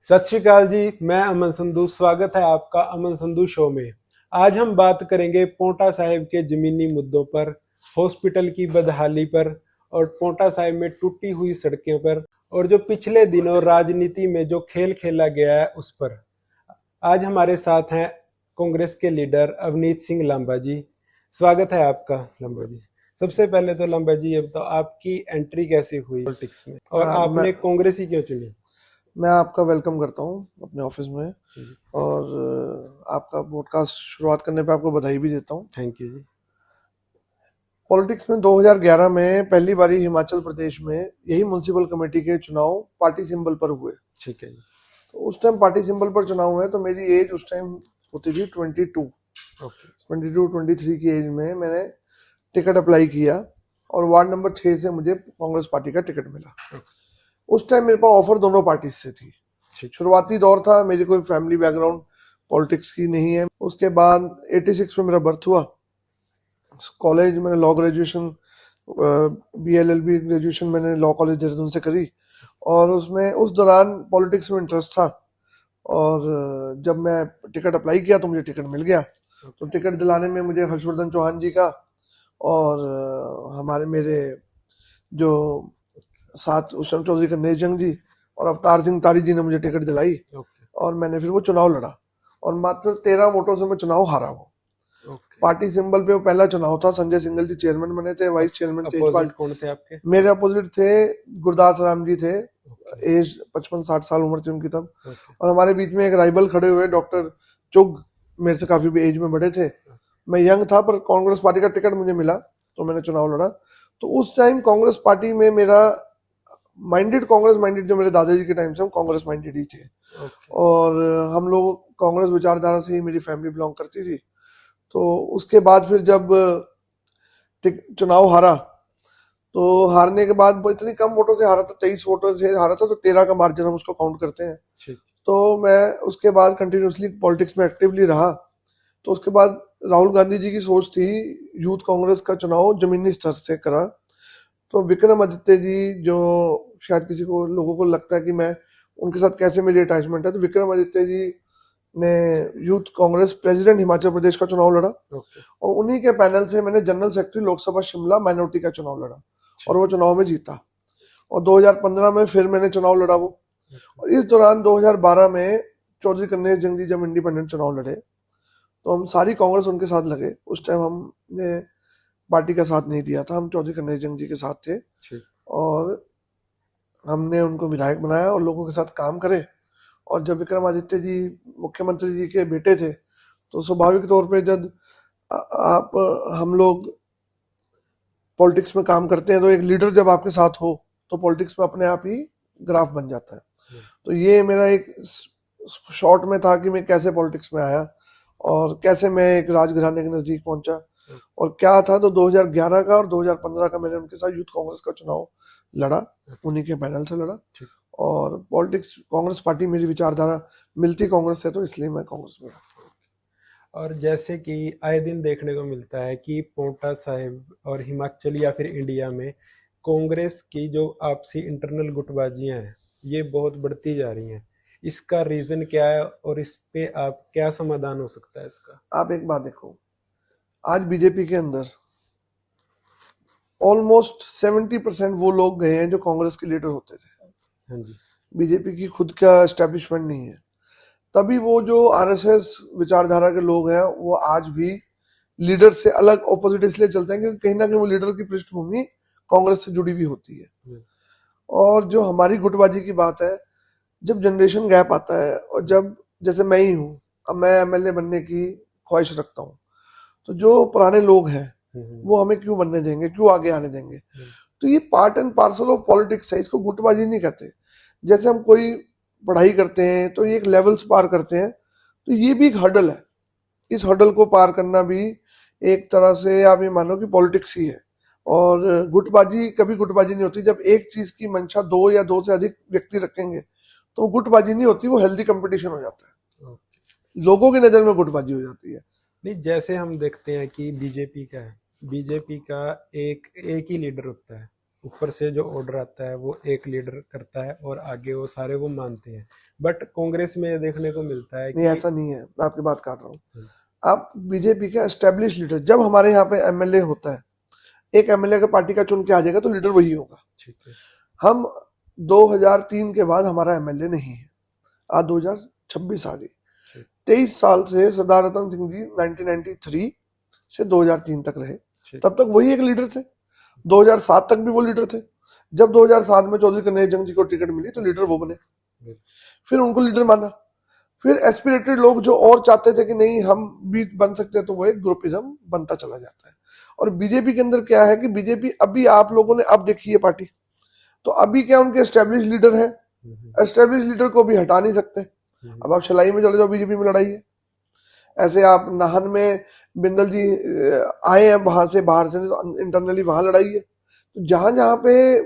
सत श्री अकाल जी। मैं अमन संधू, स्वागत है आपका अमन संधू शो में। आज हम बात करेंगे पोंटा साहिब के जमीनी मुद्दों पर, हॉस्पिटल की बदहाली पर और पोंटा साहिब में टूटी हुई सड़कों पर और जो पिछले दिनों राजनीति में जो खेल खेला गया है उस पर। आज हमारे साथ हैं कांग्रेस के लीडर अवनीत सिंह लांबा जी। स्वागत है आपका लांबा जी। सबसे पहले तो लांबा जी ये बताओ, आपकी एंट्री कैसे हुई पॉलिटिक्स में और आपने कांग्रेस ही क्यों चुनी? मैं आपका वेलकम करता हूं अपने ऑफिस में और आपका पॉडकास्ट शुरुआत करने पे आपको बधाई भी देता हूं। Thank you ji. पॉलिटिक्स में 2011 में पहली बारी हिमाचल प्रदेश में यही म्युनिसिपल कमेटी के चुनाव पार्टी सिंबल पर हुए। ठीक है जी। तो उस टाइम पार्टी सिंबल पर चुनाव हुए तो मेरी एज उस टाइम होती थी 22 23 की एज में मैंने टिकट अप्लाई किया और वार्ड नंबर 6 से मुझे कांग्रेस पार्टी का टिकट मिला। उस टाइम मेरे पास ऑफर दोनों पार्टी से थी। शुरुआती दौर था, मेरी कोई फैमिली बैकग्राउंड पॉलिटिक्स की नहीं है। उसके बाद 86 में मेरा बर्थ हुआ। कॉलेज मैंने लॉ ग्रेजुएशन BLLB ग्रेजुएशन मैंने लॉ कॉलेज देहरादून से करी और उसमें उस दौरान पॉलिटिक्स में इंटरेस्ट था। और जब मैं टिकट अप्लाई किया तो मुझे टिकट मिल गया। तो टिकट दिलाने में मुझे हर्षवर्धन चौहान जी का और हमारे मेरे जो साथ उस टाइम चौधरी कन्हैया जंग जी और अवतार सिंह तारी जी ने मुझे टिकट दिलाई और मैंने फिर वो चुनाव लड़ा और मात्र 13 वोटों से मैं चुनाव हारा हूँ। पार्टी सिंबल पे वो पहला चुनाव था। संजय सिंगल जी चेयरमैन बने थे, वाइस चेयरमैन तेजपाल। कौन थे आपके? मेरे अपोजिट थे गुरदास राम जी थे। एज 55-60 साल उम्र थी उनकी तब। और हमारे बीच में एक राइवल खड़े हुए डॉक्टर चुग, मेरे से काफी एज में बड़े थे। मैं यंग था पर कांग्रेस पार्टी का टिकट मुझे मिला तो मैंने चुनाव लड़ा। तो उस टाइम कांग्रेस पार्टी में मेरा कांग्रेस माइंडेड जो मेरे दादाजी के टाइम से हम कांग्रेस माइंडेड ही थे। और हम लोग कांग्रेस विचारधारा से ही मेरी फैमिली बिलोंग करती थी। तो उसके बाद फिर जब चुनाव हारा तो हारने के बाद इतनी कम वोटों से हारा था, 23 वोटों से हारा था, तो 13 का मार्जिन हम उसको काउंट करते हैं। तो मैं उसके बाद कंटिन्यूसली पॉलिटिक्स में एक्टिवली रहा। तो उसके बाद राहुल गांधी जी की सोच थी यूथ कांग्रेस का चुनाव जमीनी स्तर से करा। तो विक्रमादित्य जी, जो शायद किसी को लोगों को लगता है कि मैं उनके साथ कैसे मेरी अटैचमेंट है, तो विक्रमादित्य जी ने यूथ कांग्रेस प्रेसिडेंट हिमाचल प्रदेश का चुनाव लड़ा और उन्हीं के पैनल से मैंने general secretary Lok Sabha Shimla minority का चुनाव लड़ा और वो चुनाव में जीता। और 2015 में फिर मैंने चुनाव लड़ा वो। और इस दौरान 2012 में चौधरी कन्हैया जंग जी जब इंडिपेंडेंट चुनाव लड़े तो हम सारी कांग्रेस उनके साथ लगे। उस टाइम हमने पार्टी का साथ नहीं दिया था, हम चौधरी कन्हैया जंग जी के साथ थे और हमने उनको विधायक बनाया और लोगों के साथ काम करे। और जब विक्रमादित्य जी मुख्यमंत्री जी के बेटे थे तो स्वाभाविक तौर पे जब आप हम लोग पॉलिटिक्स में काम करते हैं तो एक लीडर जब आपके साथ हो तो पॉलिटिक्स में अपने आप ही ग्राफ बन जाता है। तो ये मेरा एक शॉर्ट में था कि मैं कैसे पॉलिटिक्स में आया और कैसे मैं एक राजघराने के नजदीक पहुंचा और क्या था। तो 2011 का और 2015 का मैंने उनके साथ यूथ कांग्रेस का चुनाव लड़ा, उन्हीं के पैनल से लड़ा। और पॉलिटिक्स कांग्रेस पार्टी मेरी विचारधारा मिलती कांग्रेस है तो इसलिए मैं कांग्रेस में। और जैसे कि आए दिन देखने को मिलता है कि पोंटा साहिब और हिमाचल या फिर इंडिया में कांग्रेस की जो आपसी इंटरनल गुटबाजियां हैं ये बहुत बढ़ती जा रही हैं। इसका रीजन क्या है और इस पे आप क्या समाधान हो सकता है इसका? आप एक बात देखो, आज बीजेपी के अंदर ऑलमोस्ट 70% वो लोग गए हैं जो कांग्रेस के लीडर होते थे। हाँ जी। बीजेपी की खुद का एस्टेब्लिशमेंट नहीं है। तभी वो जो आरएसएस विचारधारा के लोग हैं वो आज भी लीडर से अलग ऑपोजिट इसलिए चलते हैं क्योंकि कहीं ना कहीं वो लीडर की पृष्ठभूमि कांग्रेस से जुड़ी हुई होती है। और जो हमारी गुटबाजी की बात है, जब जनरेशन गैप आता है और जब जैसे मैं ही हूँ, अब मैं एमएलए बनने की ख्वाहिश रखता हूँ, तो जो पुराने लोग हैं वो हमें क्यों बनने देंगे, क्यों आगे आने देंगे? तो ये part and parcel of politics है, इसको गुटबाजी नहीं कहते। जैसे हम कोई पढ़ाई करते हैं तो ये एक लेवल्स पार करते हैं, तो ये भी एक हर्डल है। इस हर्डल को पार करना भी एक तरह से आप ये मानो कि पॉलिटिक्स ही है। और गुटबाजी कभी गुटबाजी नहीं होती। जब एक चीज की मंशा 2 या 2 से अधिक व्यक्ति रखेंगे तो गुटबाजी नहीं होती, वो हेल्दी कंपटीशन हो जाता है। लोगों की नजर में गुटबाजी हो जाती है। नहीं, जैसे हम देखते हैं कि बीजेपी का एक ही लीडर होता है ऊपर से जो ऑर्डर आता है वो एक लीडर करता है और आगे वो सारे वो मानते हैं। बट कांग्रेस में ये देखने को मिलता है नहीं, कि ऐसा नहीं है, मैं आपकी बात कर रहा हूँ। आप बीजेपी के एस्टेब्लिश लीडर, जब हमारे यहाँ पे एमएलए होता है, एक एमएलए अगर पार्टी का चुन के आ जाएगा तो लीडर वही होगा। ठीक है। हम 2003 के बाद हमारा एमएलए नहीं है, आज 2026 आ गई। 23 साल से सरदार रतन सिंह जी 1993 से 2003 तक रहे, तब तक वही एक लीडर थे। 2007 तक भी वो लीडर थे। जब 2007 में चौधरी कन्हैया जंग जी को टिकट मिली तो लीडर वो बने, फिर उनको लीडर माना। फिर एस्पिरेटेड लोग जो और चाहते थे कि नहीं हम भी बन सकते हैं, तो वो एक ग्रुपिज्म बनता चला जाता है। और बीजेपी के अंदर क्या है कि बीजेपी अभी आप लोगों ने अब देखी है पार्टी, तो अभी क्या उनके एस्टेब्लिश लीडर है, एस्टेब्लिश लीडर को भी हटा नहीं सकते। अब आप शलाई में चले जाओ, बीजेपी में लड़ाई है। ऐसे आप नाहन में बिंदल जी आए हैं बाहर से इंटरनली वहां लड़ाई है। तो जहां जहां पे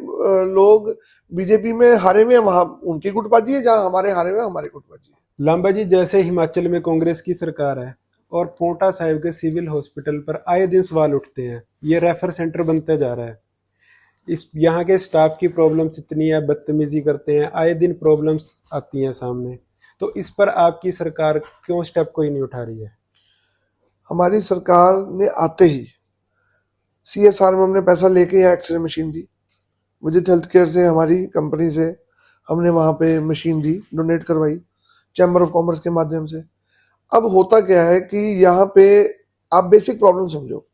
लोग बीजेपी में हारे हुए हैं वहां उनकी गुटबाजी है, जहां हमारे हारे हुए हमारी गुटबाजी है। लांबा जी, जैसे हिमाचल में कांग्रेस की सरकार है और पोंटा साहिब के सिविल हॉस्पिटल पर आए दिन सवाल उठते हैं, ये रेफर सेंटर बनता जा रहा है, इस यहाँ के स्टाफ की प्रॉब्लम्स इतनी है, बदतमीजी करते हैं, आए दिन प्रॉब्लम्स आती हैं सामने, तो इस पर आपकी सरकार क्यों स्टेप कोई नहीं उठा रही है? हमारी सरकार ने आते ही CSR में हमने पैसा लेके यहाँ एक्सरे मशीन दी, विजिट हेल्थ केयर से हमारी कंपनी से हमने वहाँ पे मशीन दी, डोनेट करवाई चैम्बर ऑफ कॉमर्स के माध्यम से। अब होता क्या है कि यहाँ पे आप बेसिक प्रॉब्लम समझो,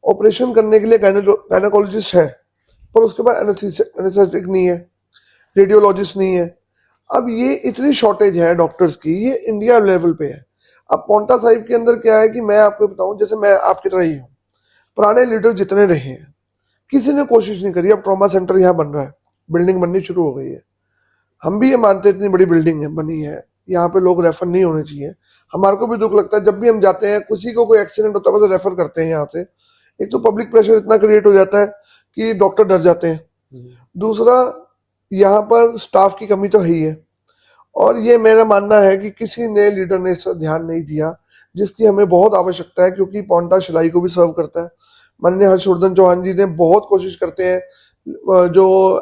ऑपरेशन करने के लिए गायनेकोलॉजिस्ट है, पर उसके बाद एनेस्थेटिक नहीं है, रेडियोलॉजिस्ट नहीं है। अब ये इतनी शॉर्टेज है डॉक्टर्स की, ये इंडिया लेवल पे है। अब पोंटा साहिब के अंदर क्या है कि मैं आपको बताऊं, जैसे मैं आपकी तरह ही हूँ, पुराने लीडर जितने रहे हैं किसी ने कोशिश नहीं करी। अब ट्रॉमा सेंटर यहाँ बन रहा है, बिल्डिंग बननी शुरू हो गई है, हम भी ये मानते हैं इतनी बड़ी बिल्डिंग है बनी है, यहाँ पे लोग रेफर नहीं होने चाहिए। हमारे को भी दुख लगता है जब भी हम जाते हैं, किसी को कोई एक्सीडेंट होता है बस रेफर करते हैं यहाँ से। एक तो पब्लिक प्रेशर इतना क्रिएट हो जाता है कि डॉक्टर डर जाते हैं, दूसरा यहाँ पर स्टाफ की कमी तो है ही है। और ये मेरा मानना है कि किसी ने लीडर ने इस पर ध्यान नहीं दिया, जिसकी हमें बहुत आवश्यकता है, क्योंकि पोंटा शिलाई को भी सर्व करता है। माननीय हर्षवर्धन चौहान जी ने बहुत कोशिश करते हैं, जो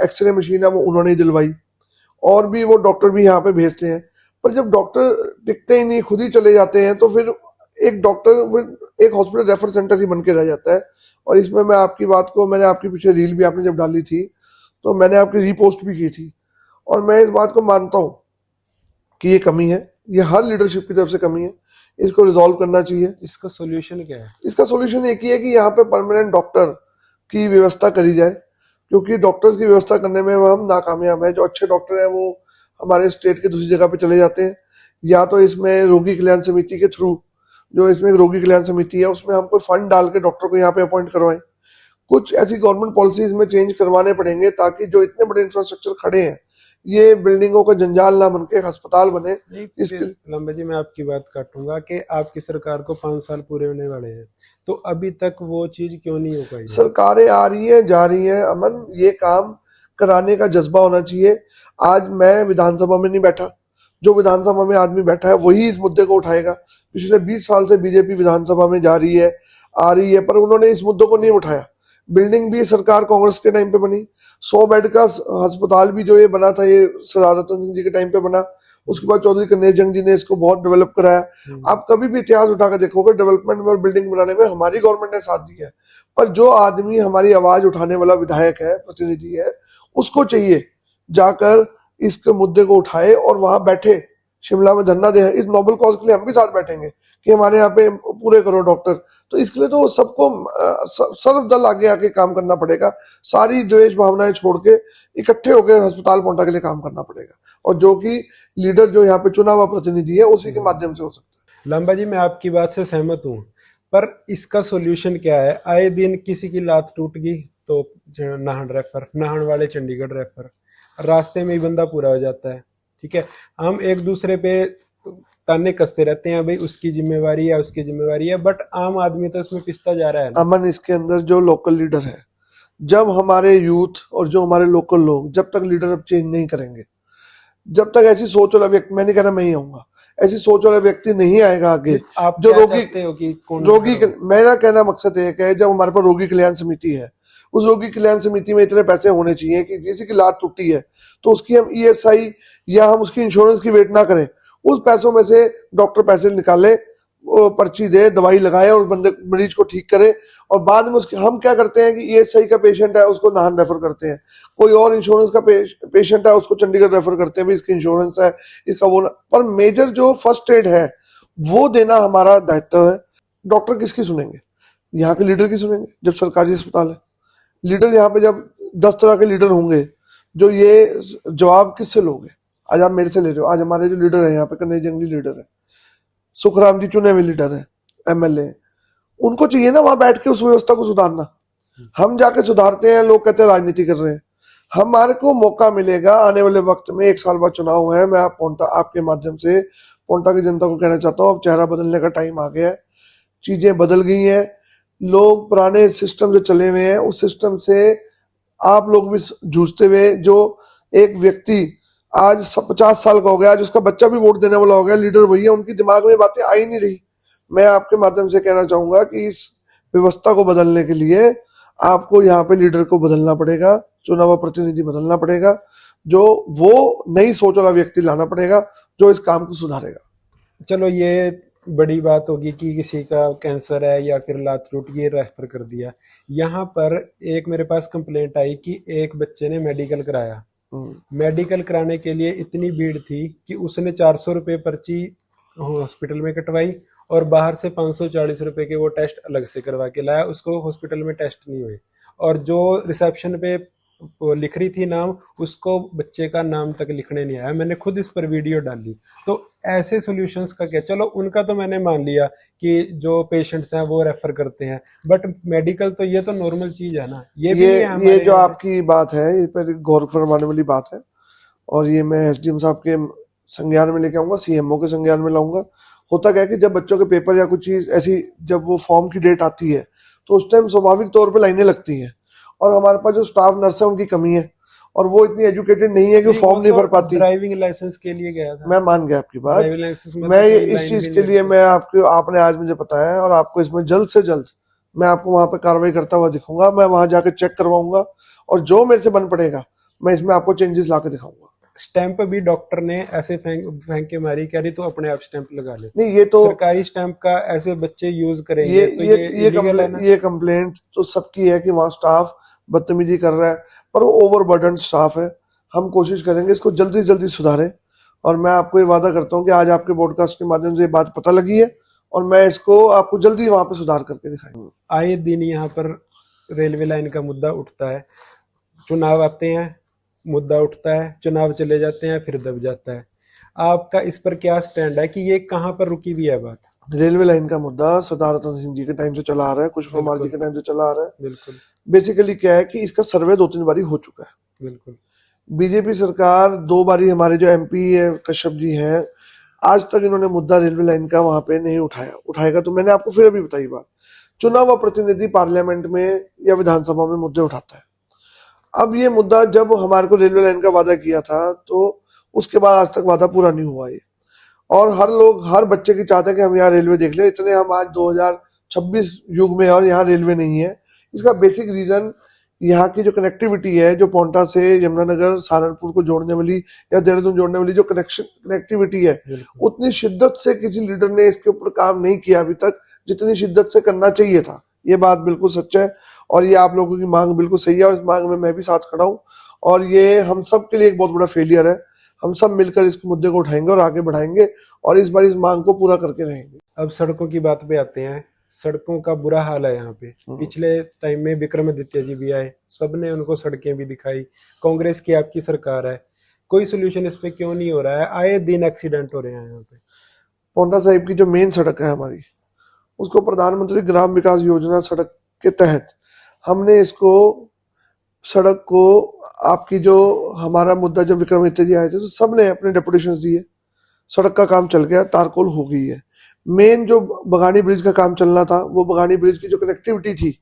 एक्सरे मशीन है वो उन्होंने ही दिलवाई, और भी वो डॉक्टर भी यहाँ पे भेजते हैं। पर जब डॉक्टर टिकते ही नहीं, खुद ही चले जाते हैं, तो फिर एक डॉक्टर एक हॉस्पिटल रेफर सेंटर ही बन के रह जाता है। और इसमें मैं आपकी बात को, मैंने आपकी पीछे रील भी आपने जब डाली थी तो मैंने आपकी रीपोस्ट भी की थी, और मैं इस बात को मानता हूँ कि ये कमी है, ये हर लीडरशिप की तरफ से कमी है, इसको रिजॉल्व करना चाहिए। इसका सोल्यूशन क्या है? इसका सोल्यूशन एक ही है कि यहाँ पे परमानेंट डॉक्टर की व्यवस्था करी जाए, क्योंकि डॉक्टर्स की व्यवस्था करने में हम नाकामयाब है। जो अच्छे डॉक्टर हैं वो हमारे स्टेट के दूसरी जगह पे चले जाते हैं, या तो इसमें रोगी कल्याण समिति के थ्रू, जो इसमें रोगी कल्याण समिति है उसमें हम कोई फंड डाल के डॉक्टर को यहाँ पे अपॉइंट करवाएं। कुछ ऐसी गवर्नमेंट पॉलिसीज में चेंज करवाने पड़ेंगे, ताकि जो इतने बड़े इंफ्रास्ट्रक्चर खड़े हैं ये बिल्डिंगों का जंजाल ना बन के अस्पताल बने। इसके लंबा जी, मैं आपकी बात काटूंगा कि आपकी सरकार को 5 साल पूरे होने वाले हैं, तो अभी तक वो चीज क्यों नहीं हो पाई? सरकारें आ रही हैं जा रही हैं, अमन, ये काम कराने का जज्बा होना चाहिए। आज मैं विधानसभा में नहीं बैठा, जो विधानसभा में आदमी बैठा है वही इस मुद्दे को उठाएगा। पिछले 20 साल से बीजेपी विधानसभा में जा रही है, आ रही है, पर उन्होंने इस मुद्दे को नहीं उठाया। बिल्डिंग भी सरकार कांग्रेस के टाइम पे बनी, 100 बेड का अस्पताल भी जो ये बना था ये सरदार रतन सिंह जी के टाइम पे बना। उसके बाद चौधरी कन्हैया जंग जी ने इसको बहुत डेवलप कराया। आप कभी भी इतिहास उठाकर देखोगे, डेवलपमेंट में और बिल्डिंग बनाने में हमारी गवर्नमेंट ने साथ दिया है। पर जो आदमी हमारी आवाज उठाने वाला विधायक है, प्रतिनिधि है, उसको चाहिए जाकर इसके मुद्दे को उठाए और वहां बैठे, शिमला में धरना दे। इस नोबल कॉज के लिए हम भी साथ बैठेंगे कि हमारे यहाँ पे पूरे करो डॉक्टर। तो इसके लिए तो सबको सर्वदल आगे आके काम करना पड़ेगा, सारी द्वेष भावनाएं छोड़ के इकट्ठे होकर अस्पताल पोंटा के लिए काम करना पड़ेगा, और जो कि लीडर जो यहाँ पे चुना हुआ प्रतिनिधि है उसी के माध्यम से हो सकता है। लांबा जी, मैं आपकी बात से सहमत हूँ, पर इसका सोल्यूशन क्या है? आए दिन किसी की लात टूट गई तो नाहन रेफर, नाहन वाले चंडीगढ़ रेफर, रास्ते में ही बंदा पूरा हो जाता है। ठीक है, हम एक दूसरे पे ताने कसते रहते हैं, भाई उसकी जिम्मेवारी है, उसकी जिम्मेवारी है, बट आम आदमी तो इसमें पिसता जा रहा है ना। अमन, इसके अंदर जो लोकल लीडर है, जब हमारे यूथ और जो हमारे लोकल लोग, जब तक लीडर अब चेंज नहीं करेंगे, जब तक ऐसी सोच वाला व्यक्ति, मैं नहीं कह रहा मैं ही आऊंगा, ऐसी सोच वाला व्यक्ति नहीं आएगा आगे, आप जो क्या रोगी चाहते हो कि कौन रोगी, मेरा कहना मकसद एक है, जब हमारे पास रोगी कल्याण समिति है, उस रोगी कल्याण समिति में इतने पैसे होने चाहिए कि किसी की लात टूटी है तो उसकी हम ईएसआई या हम उसकी इंश्योरेंस की वेट ना करें, उस पैसों में से डॉक्टर पैसे निकाले, वो पर्ची दे, दवाई लगाए और बंदे मरीज को ठीक करे। और बाद में उसके हम क्या करते हैं कि ईएसआई का पेशेंट है उसको नाहन रेफर करते हैं, कोई और इंश्योरेंस का पेशेंट है उसको चंडीगढ़ रेफर करते हैं, भाई इसकी इंश्योरेंस है इसका वो पर मेजर जो फर्स्ट एड है वो देना हमारा दायित्व है। डॉक्टर किसकी सुनेंगे? यहाँ के लीडर की सुनेंगे जब सरकारी अस्पताल है। लीडर यहाँ पे जब 10 तरह के लीडर होंगे जो ये जवाब किससे लोगे? आज आप मेरे से ले रहे हो। आज हमारे जो लीडर है यहाँ पे कन्हैया जंगली लीडर है, सुखराम जी चुने हुए लीडर है, एमएलए, उनको चाहिए ना वहां बैठ के उस व्यवस्था को सुधारना। हम जाके सुधारते हैं, लोग कहते हैं राजनीति कर रहे हैं। हमारे को मौका मिलेगा आने वाले वक्त में, 1 साल बाद चुनाव है, मैं आपके माध्यम से पोंटा की जनता को कहना चाहता हूँ अब चेहरा बदलने का टाइम आ गया है। चीजें बदल गई हैं, लोग पुराने सिस्टम से चले हुए हैं, उस सिस्टम से आप लोग भी जूझते हुए, जो एक व्यक्ति आज 50 साल का हो गया, आज उसका बच्चा भी वोट देने वाला हो गया, लीडर वही है, उनकी दिमाग में बातें आ ही नहीं रही। मैं आपके माध्यम से कहना चाहूंगा कि इस व्यवस्था को बदलने के लिए आपको यहाँ पे लीडर को बदलना पड़ेगा, चुना हुआ प्रतिनिधि बदलना पड़ेगा, जो वो नई सोच वाला व्यक्ति लाना पड़ेगा जो इस काम को सुधारेगा। चलो ये बड़ी बात होगी कि किसी का कैंसर है या फिर लात टूट ये रेफर कर दिया। यहाँ पर एक मेरे पास कंप्लेंट आई कि एक बच्चे ने मेडिकल कराया, मेडिकल कराने के लिए इतनी भीड़ थी कि उसने 400 रुपये पर्ची हॉस्पिटल में कटवाई और बाहर से 540 रुपए के वो टेस्ट अलग से करवा के लाया, उसको हॉस्पिटल में टेस्ट नहीं हुए। और जो रिसेप्शन पे वो लिख रही थी नाम, उसको बच्चे का नाम तक लिखने नहीं आया। मैंने खुद इस पर वीडियो डाली। तो ऐसे सॉल्यूशंस का क्या, चलो उनका तो मैंने मान लिया कि जो पेशेंट्स हैं वो रेफर करते हैं, बट मेडिकल तो ये तो नॉर्मल चीज है ना। ये जो आपकी बात है इस पर गौर फरमाने वाली बात है और ये मैं एसडीएम साहब के संज्ञान में लेके आऊंगा, सीएमओ के संज्ञान में लाऊंगा। होता क्या है कि जब बच्चों के पेपर या कुछ चीज ऐसी जब वो फॉर्म की डेट आती है तो उस टाइम स्वाभाविक तौर पे लाइनें लगती हैं और हमारे पास जो स्टाफ नर्स है उनकी कमी है और वो इतनी एजुकेटेड नहीं है कि फॉर्म नहीं भर पाती। ड्राइविंग लाइसेंस के लिए गया था, मैं मान गया आपकी बात। मैं तो इस चीज के लिए मैं आपने आज मुझे बताया है और आपको इसमें जल्द से जल्द मैं आपको वहां पे कार्रवाई करता हुआ दिखूंगा। मैं वहां जाकर चेक करवाऊंगा और जो मेरे से बन पड़ेगा मैं इसमें आपको चेंजेस ला के दिखाऊंगा। स्टैंप भी डॉक्टर ने ऐसे फेंक के मारी, कह रही तो अपने आप स्टैंप लगा ले। नहीं, ये तो सरकारी स्टैंप का ऐसे बच्चे यूज करेंगे तो ये कंप्लेंट तो सबकी है कि वहाँ स्टाफ बदतमीजी कर रहा है, पर वो ओवरबर्डन स्टाफ है। हम कोशिश करेंगे इसको जल्दी से जल्दी सुधारें और मैं आपको ये वादा करता हूँ कि आज आपके पॉडकास्ट के माध्यम से ये बात पता लगी है और मैं इसको आपको जल्दी वहां पे सुधार करके दिखाऊंगा। आए दिन यहाँ पर रेलवे लाइन का मुद्दा उठता है, चुनाव आते हैं मुद्दा उठता है, चुनाव चले जाते हैं फिर दब जाता है। आपका इस पर क्या स्टैंड है कि ये कहाँ पर रुकी हुई है बात? रेलवे लाइन का मुद्दा सरदार रतन सिंह जी के टाइम से चला आ रहा है, कुछ परमार जी के टाइम से चला आ रहा है। बिल्कुल। बेसिकली क्या है कि इसका सर्वे 2-3 बारी हो चुका है। बिल्कुल। बीजेपी सरकार 2 बारी, हमारे जो एमपी है कश्यप जी हैं, आज तक इन्होंने मुद्दा रेलवे लाइन का वहां पे नहीं उठाएगा। तो मैंने आपको फिर अभी बताई बात, चुना हुआ प्रतिनिधि पार्लियामेंट में या विधानसभा में मुद्दे उठाता है। अब ये मुद्दा जब हमारे को रेलवे लाइन का वादा किया था तो उसके बाद आज तक वादा पूरा नहीं हुआ ये, और हर बच्चे की चाहता है कि हम यहाँ रेलवे देख ले। इतने हम आज 2026 युग में और यहाँ रेलवे नहीं है। इसका बेसिक रीजन यहाँ की जो कनेक्टिविटी है, जो पोंटा से यमुनानगर सहारनपुर को जोड़ने वाली या देहरादून जोड़ने वाली जो कनेक्टिविटी है, उतनी शिद्दत से किसी लीडर ने इसके ऊपर काम नहीं किया अभी तक जितनी शिद्दत से करना चाहिए था। ये बात बिल्कुल सच है और ये आप लोगों की मांग बिल्कुल सही है और इस मांग में मैं भी साथ खड़ा हूँ और ये हम सब के लिए एक बहुत बड़ा फेलियर है। हम सब मिलकर इस मुद्दे को उठाएंगे और आगे बढ़ाएंगे और इस बार इस मांग को पूरा करके रहेंगे। अब सड़कों की बात पे आते हैं। सड़कों का बुरा हाल है यहाँ पे। पिछले टाइम में विक्रमादित्य जी भी आए, सबने उनको सड़कें भी दिखाई। कांग्रेस की आपकी सरकार है, कोई सोल्यूशन इस पे क्यों नहीं हो रहा है? आए दिन एक्सीडेंट हो रहे हैं यहाँ पे। पोंटा साहिब की जो मेन सड़क है हमारी, उसको प्रधानमंत्री ग्राम विकास योजना सड़क के तहत हमने इसको सड़क को आपकी जो हमारा मुद्दा जब विक्रमादित्य जी आए थे तो सबने अपने डेपुटेशन दिए, सड़क का काम चल गया, तारकोल हो गई है। मेन जो बगानी ब्रिज का काम चलना था, वो बगानी ब्रिज की जो कनेक्टिविटी थी,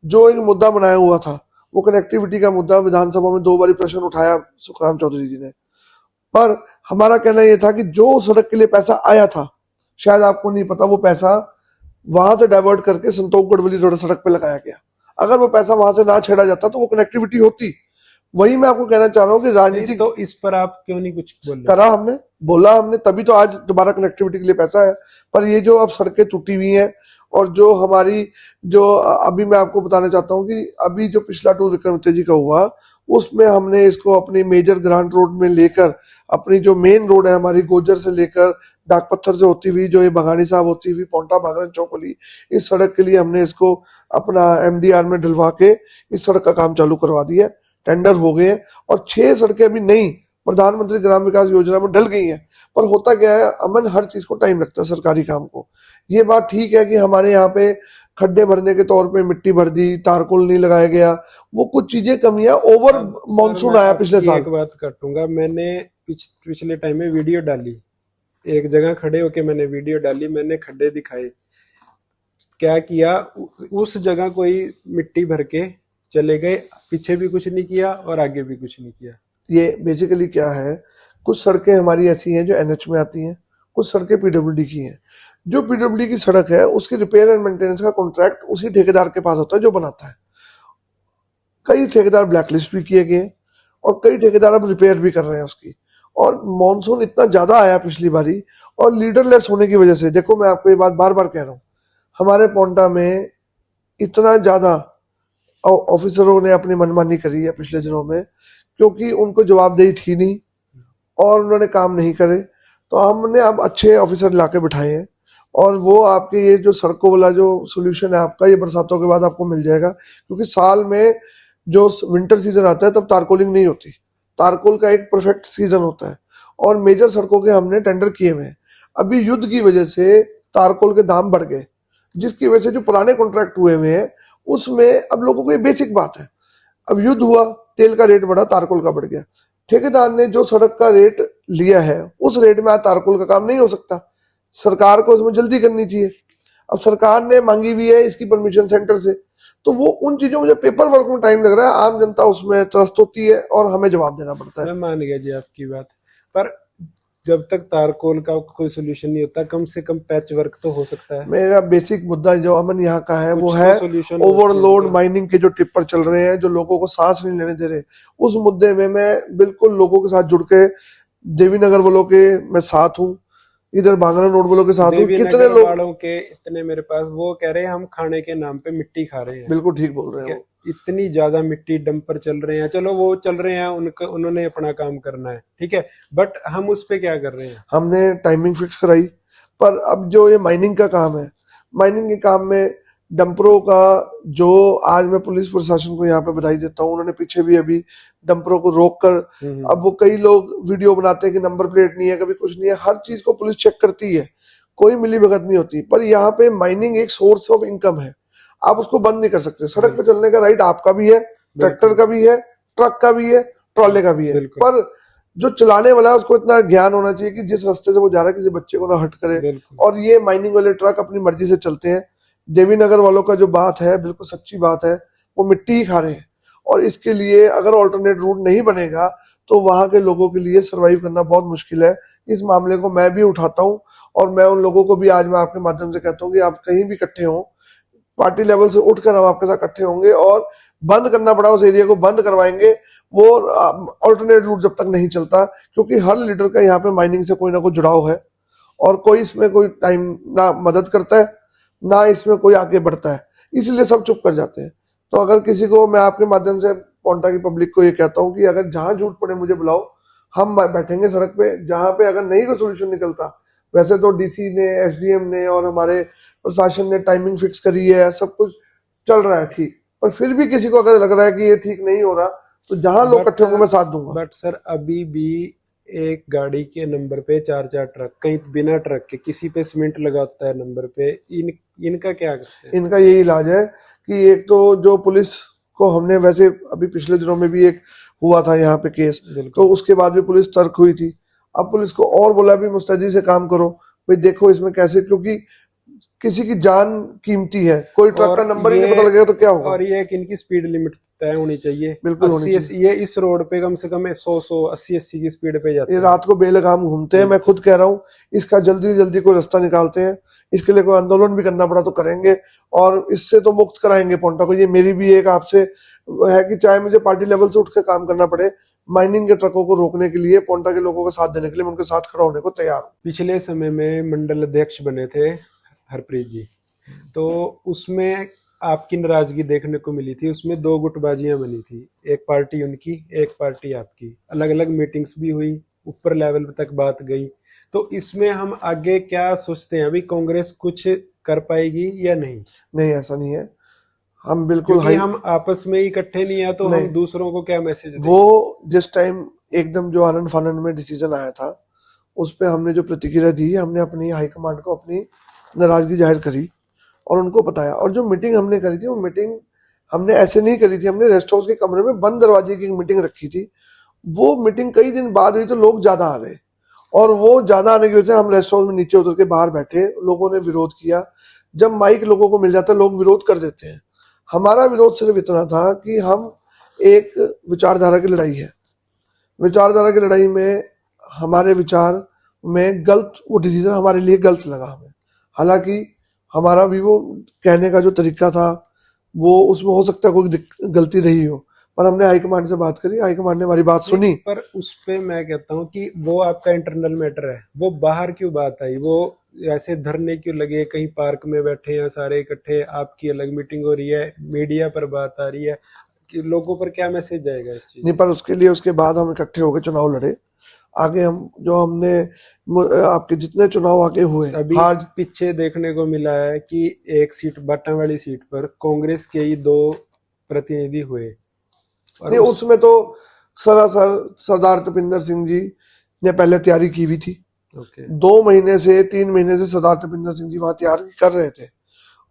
जो एक मुद्दा बनाया हुआ था, वो कनेक्टिविटी का मुद्दा विधानसभा में 2 बारी प्रश्न उठाया सुखराम चौधरी जी ने। पर हमारा कहना यह था कि जो सड़क के लिए पैसा आया था, शायद आपको नहीं पता, वो पैसा वहां से डाइवर्ट करके संतोष गढ़वाली रोड सड़क पे लगाया गया। अगर वो पैसा वहां से ना छेड़ा जाता तो वो कनेक्टिविटी होती। वही मैं आपको कहना चाह रहा हूँ कि राजनीति तो इस पर आप क्यों नहीं कुछ बोल रहे? करा हमने, बोला हमने, तभी तो आज दोबारा कनेक्टिविटी के लिए पैसा है। पर ये जो अब सड़कें टूटी हुई हैं और जो हमारी जो अभी मैं आपको बताना चाहता हूँ कि अभी जो पिछला टूर विक्रम जी का हुआ उसमें हमने इसको अपनी मेजर ग्रांट रोड में लेकर अपनी जो मेन रोड है हमारी गोजर से लेकर डाक पत्थर से होती हुई जो ये बघानी साहब होती हुई पोंटा भागरन चौक वाली इस सड़क के लिए हमने इसको अपना एमडीआर में डलवा के इस सड़क का काम चालू करवा दिया। टेंडर हो गए हैं और 6 सड़कें अभी नई प्रधानमंत्री ग्राम विकास योजना में डल गई हैं। पर होता क्या है अमन, हर चीज को टाइम लगता है सरकारी काम को। ये बात ठीक है कि हमारे यहाँ पे खड्डे भरने के तौर पे मिट्टी भर दी, तारकोल नहीं लगाया गया, वो कुछ चीजें कमियां, ओवर मानसून आया पिछले साल। एक बात काटूंगा, मैंने पिछले टाइम में वीडियो डाली, एक जगह खड़े होके मैंने वीडियो डाली, मैंने खड्डे दिखाए, क्या किया उस जगह कोई मिट्टी भर के चले गए, पीछे भी कुछ नहीं किया और आगे भी कुछ नहीं किया। ये बेसिकली क्या है, कुछ सड़कें हमारी ऐसी हैं जो एनएच में आती हैं, कुछ सड़कें पीडब्ल्यूडी की हैं। जो पीडब्ल्यूडी की सड़क है उसकी रिपेयर एंड मेंटेनेंस का कॉन्ट्रैक्ट उसी ठेकेदार के पास होता है जो बनाता है। कई ठेकेदार ब्लैकलिस्ट भी किए गए और कई ठेकेदार अब रिपेयर भी कर रहे हैं उसकी। और मॉनसून इतना ज्यादा आया पिछली बारी और लीडरलेस होने की वजह से, देखो मैं आपको ये बात बार बार कह रहा हूँ, हमारे पोंटा में इतना ज्यादा ऑफिसरों ने अपनी मनमानी करी है पिछले दिनों में क्योंकि उनको जवाबदेही थी नहीं और उन्होंने काम नहीं करे। तो हमने अब अच्छे ऑफिसर लाके बिठाए हैं और वो आपके ये जो सड़कों वाला जो सोल्यूशन है आपका, ये बरसातों के बाद आपको मिल जाएगा। क्योंकि साल में जो विंटर सीजन आता है तब तारकोलिंग नहीं होती, तारकोल का एक परफेक्ट सीजन होता है और मेजर सड़कों के हमने टेंडर किए हुए हैं। अभी युद्ध की वजह से तारकोल के दाम बढ़ गए, जिसकी वजह से जो पुराने कॉन्ट्रैक्ट हुए हुए हैं उसमें अब लोगों को ये बेसिक बात है, अब युद्ध हुआ, तेल का रेट बढ़ा, तारकोल का बढ़ गया। ठेकेदार ने जो सड़क का रेट लिया है उस रेट में आज तारकोल का काम नहीं हो सकता, सरकार को उसमें जल्दी करनी चाहिए। अब सरकार ने मांगी हुई है इसकी परमिशन सेंटर से, तो वो उन चीजों में जो पेपर वर्क में टाइम लग रहा है, आम जनता उसमें त्रस्त होती है और हमें जवाब देना पड़ता है। मैं मान गया जी आपकी बात, पर जब तक तारकोल का कोई सोल्यूशन नहीं होता कम से कम पैच वर्क तो हो सकता है। मेरा बेसिक मुद्दा जो अमन यहाँ का है वो है ओवरलोड माइनिंग के जो टिप्पर चल रहे हैं जो लोगों को सांस नहीं लेने दे रहे। उस मुद्दे में मैं बिल्कुल लोगों के साथ जुड़ के, देवीनगर वालों के मैं साथ हूँ, इधर बांगरा रोड वालों के साथ हूँ। कितने लोग वालों के इतने मेरे पास वो कह रहे हैं हम खाने के नाम पे मिट्टी खा रहे हैं। बिल्कुल ठीक बोल रहे हैं, इतनी ज्यादा मिट्टी डंपर चल रहे हैं, चलो वो चल रहे हैं, उन्होंने अपना काम करना है, ठीक है, बट हम उस पे क्या कर रहे हैं? हमने टाइमिंग फिक्स कराई। पर अब जो ये माइनिंग का काम है, माइनिंग के काम में डंपरों का जो, आज मैं पुलिस प्रशासन को यहाँ पे बधाई देता हूँ, उन्होंने पीछे भी अभी डंपरों को रोक कर, अब वो कई लोग वीडियो बनाते हैं कि नंबर प्लेट नहीं है, कभी कुछ नहीं है, हर चीज को पुलिस चेक करती है, कोई मिली भगत नहीं होती। पर यहाँ पे माइनिंग एक सोर्स ऑफ इनकम है, आप उसको बंद नहीं कर सकते। सड़क पे चलने का राइट आपका भी है, ट्रैक्टर का भी है, ट्रक का भी है, ट्रॉले का भी है, पर जो चलाने वाला है उसको इतना ज्ञान होना चाहिए कि जिस रास्ते से वो जा रहा है किसी बच्चे को ना हट करे। और ये माइनिंग वाले ट्रक अपनी मर्जी से चलते हैं। देवीनगर वालों का जो बात है बिल्कुल सच्ची बात है, वो मिट्टी ही खा रहे हैं और इसके लिए अगर ऑल्टरनेट रूट नहीं बनेगा तो वहां के लोगों के लिए सर्वाइव करना बहुत मुश्किल है। इस मामले को मैं भी उठाता हूँ और मैं उन लोगों को भी आज मैं आपके माध्यम से कहता हूँ कि आप कहीं भी इकट्ठे हों, पार्टी लेवल से उठकर हम आपके साथ इकट्ठे होंगे और बंद करना पड़ा उस एरिया को बंद करवाएंगे, वो ऑल्टरनेट रूट जब तक नहीं चलता। क्योंकि हर लीडर का यहाँ पे माइनिंग से कोई ना कोई जुड़ाव है और कोई इसमें कोई टाइम ना मदद करता है ना इसमें कोई आगे बढ़ता है, इसलिए सब चुप कर जाते हैं। तो अगर किसी को, मैं आपके माध्यम से पोंटा की पब्लिक को ये कहता हूँ कि अगर जहां झूठ पड़े मुझे बुलाओ, हम बैठेंगे सड़क पे, जहां पे अगर नहीं कोई सोल्यूशन निकलता। वैसे तो डीसी ने, एसडीएम ने और हमारे प्रशासन ने टाइमिंग फिक्स करी है, सब कुछ चल रहा है ठीक, पर फिर भी किसी को अगर लग रहा है कि ये ठीक नहीं हो रहा तो जहां लोग इकट्ठे होंगे मैं साथ दूंगा। बट सर अभी भी एक गाड़ी के नंबर पे 4-4 ट्रक, कहीं बिना ट्रक के, किसी पे सीमेंट लगा होता है नंबर पे, इनका क्या करते हैं? इनका यही इलाज है कि एक तो जो पुलिस को हमने, वैसे अभी पिछले दिनों में भी एक हुआ था यहाँ पे केस, तो उसके बाद भी पुलिस तर्क हुई थी। अब पुलिस को और बोला भी मुस्तैदी से काम करो भाई, देखो इसमें कैसे, क्योंकि किसी की जान कीमती है, कोई ट्रक का नंबर ही नहीं पता लगेगा तो क्या होगा। और ये कि इनकी स्पीड लिमिट तय होनी चाहिए, बिल्कुल 80, ये इस रोड पे कम से कम 100 80 की स्पीड पे जाते हैं। ये रात को बेलगाम घूमते हैं, मैं खुद कह रहा हूँ, इसका जल्दी जल्दी कोई रास्ता निकालते हैं। इसके लिए कोई आंदोलन भी करना पड़ा तो करेंगे और इससे तो मुक्त कराएंगे पोंटा को। ये मेरी भी एक आपसे है कि चाहे मुझे पार्टी लेवल से उठ के काम करना पड़े, माइनिंग के ट्रकों को रोकने के लिए, पोंटा के लोगों का साथ देने के लिए मैं उनके साथ खड़ा होने को तैयार हूँ। पिछले समय में मंडल अध्यक्ष बने थे हरप्रीत जी, तो उसमें आपकी नाराजगी देखने को मिली थी। उसमें दो गुटबाजियां बनी थी, एक पार्टी उनकी, एक पार्टी आपकी। अलग अलग मीटिंग्स भी हुई, ऊपर लेवल तक बात गई। तो इसमें हम आगे क्या सोचते हैं, अभी कांग्रेस कुछ कर पाएगी या नहीं? नहीं, ऐसा नहीं है। हम बिल्कुल क्योंकि हम आपस में ही इकट्ठे नहीं है, तो हम दूसरों को क्या मैसेज दें? वो जिस टाइम एकदम जो आनंद फानन में डिसीजन आया था, उस पे हमने जो प्रतिक्रिया दी, हमने अपनी हाईकमांड को अपनी नाराजगी जाहिर करी और उनको बताया। और जो मीटिंग हमने करी थी, वो मीटिंग हमने ऐसे नहीं करी थी, हमने रेस्ट हाउस के कमरे में बंद दरवाजे की मीटिंग रखी थी। वो मीटिंग कई दिन बाद हुई तो लोग ज्यादा आ गए, और वो ज्यादा आने की वजह से हम रेस्ट हाउस में नीचे उतर के बाहर बैठे, लोगों ने विरोध किया। जब माइक लोगों को मिल जाता है, लोग विरोध कर देते हैं। हमारा विरोध सिर्फ इतना था कि हम एक विचारधारा की लड़ाई है, विचारधारा की लड़ाई में हमारे विचार में गलत, वो डिसीजन हमारे लिए गलत लगा हमें। हालांकि हमारा भी वो कहने का जो तरीका था, वो उसमें हो सकता है कोई गलती रही हो, पर हमने हाईकमांड से बात करी, हाईकमांड ने हमारी बात सुनी। पर उस पे मैं कहता हूँ कि वो आपका इंटरनल मैटर है, वो बाहर क्यों बात आई? वो ऐसे धरने क्यों लगे, कहीं पार्क में बैठे हैं सारे इकट्ठे, आपकी अलग मीटिंग हो रही है, मीडिया पर बात आ रही है, कि लोगों पर क्या मैसेज जाएगा इस चीज? नहीं, पर उसके लिए उसके बाद हम इकट्ठे होकर चुनाव लड़े। आगे हम जो हमने आपके जितने चुनाव आगे हुए, अभी आज पीछे देखने को मिला है कि एक सीट, बाटा वाली सीट पर कांग्रेस के ही 2 प्रतिनिधि हुए। नहीं, उसमें तो सरासर सरदार तपिंदर सिंह जी ने पहले तैयारी की हुई थी। 2 महीने से 3 महीने से सरदार तपिंदर सिंह जी वहां तैयारी कर रहे थे,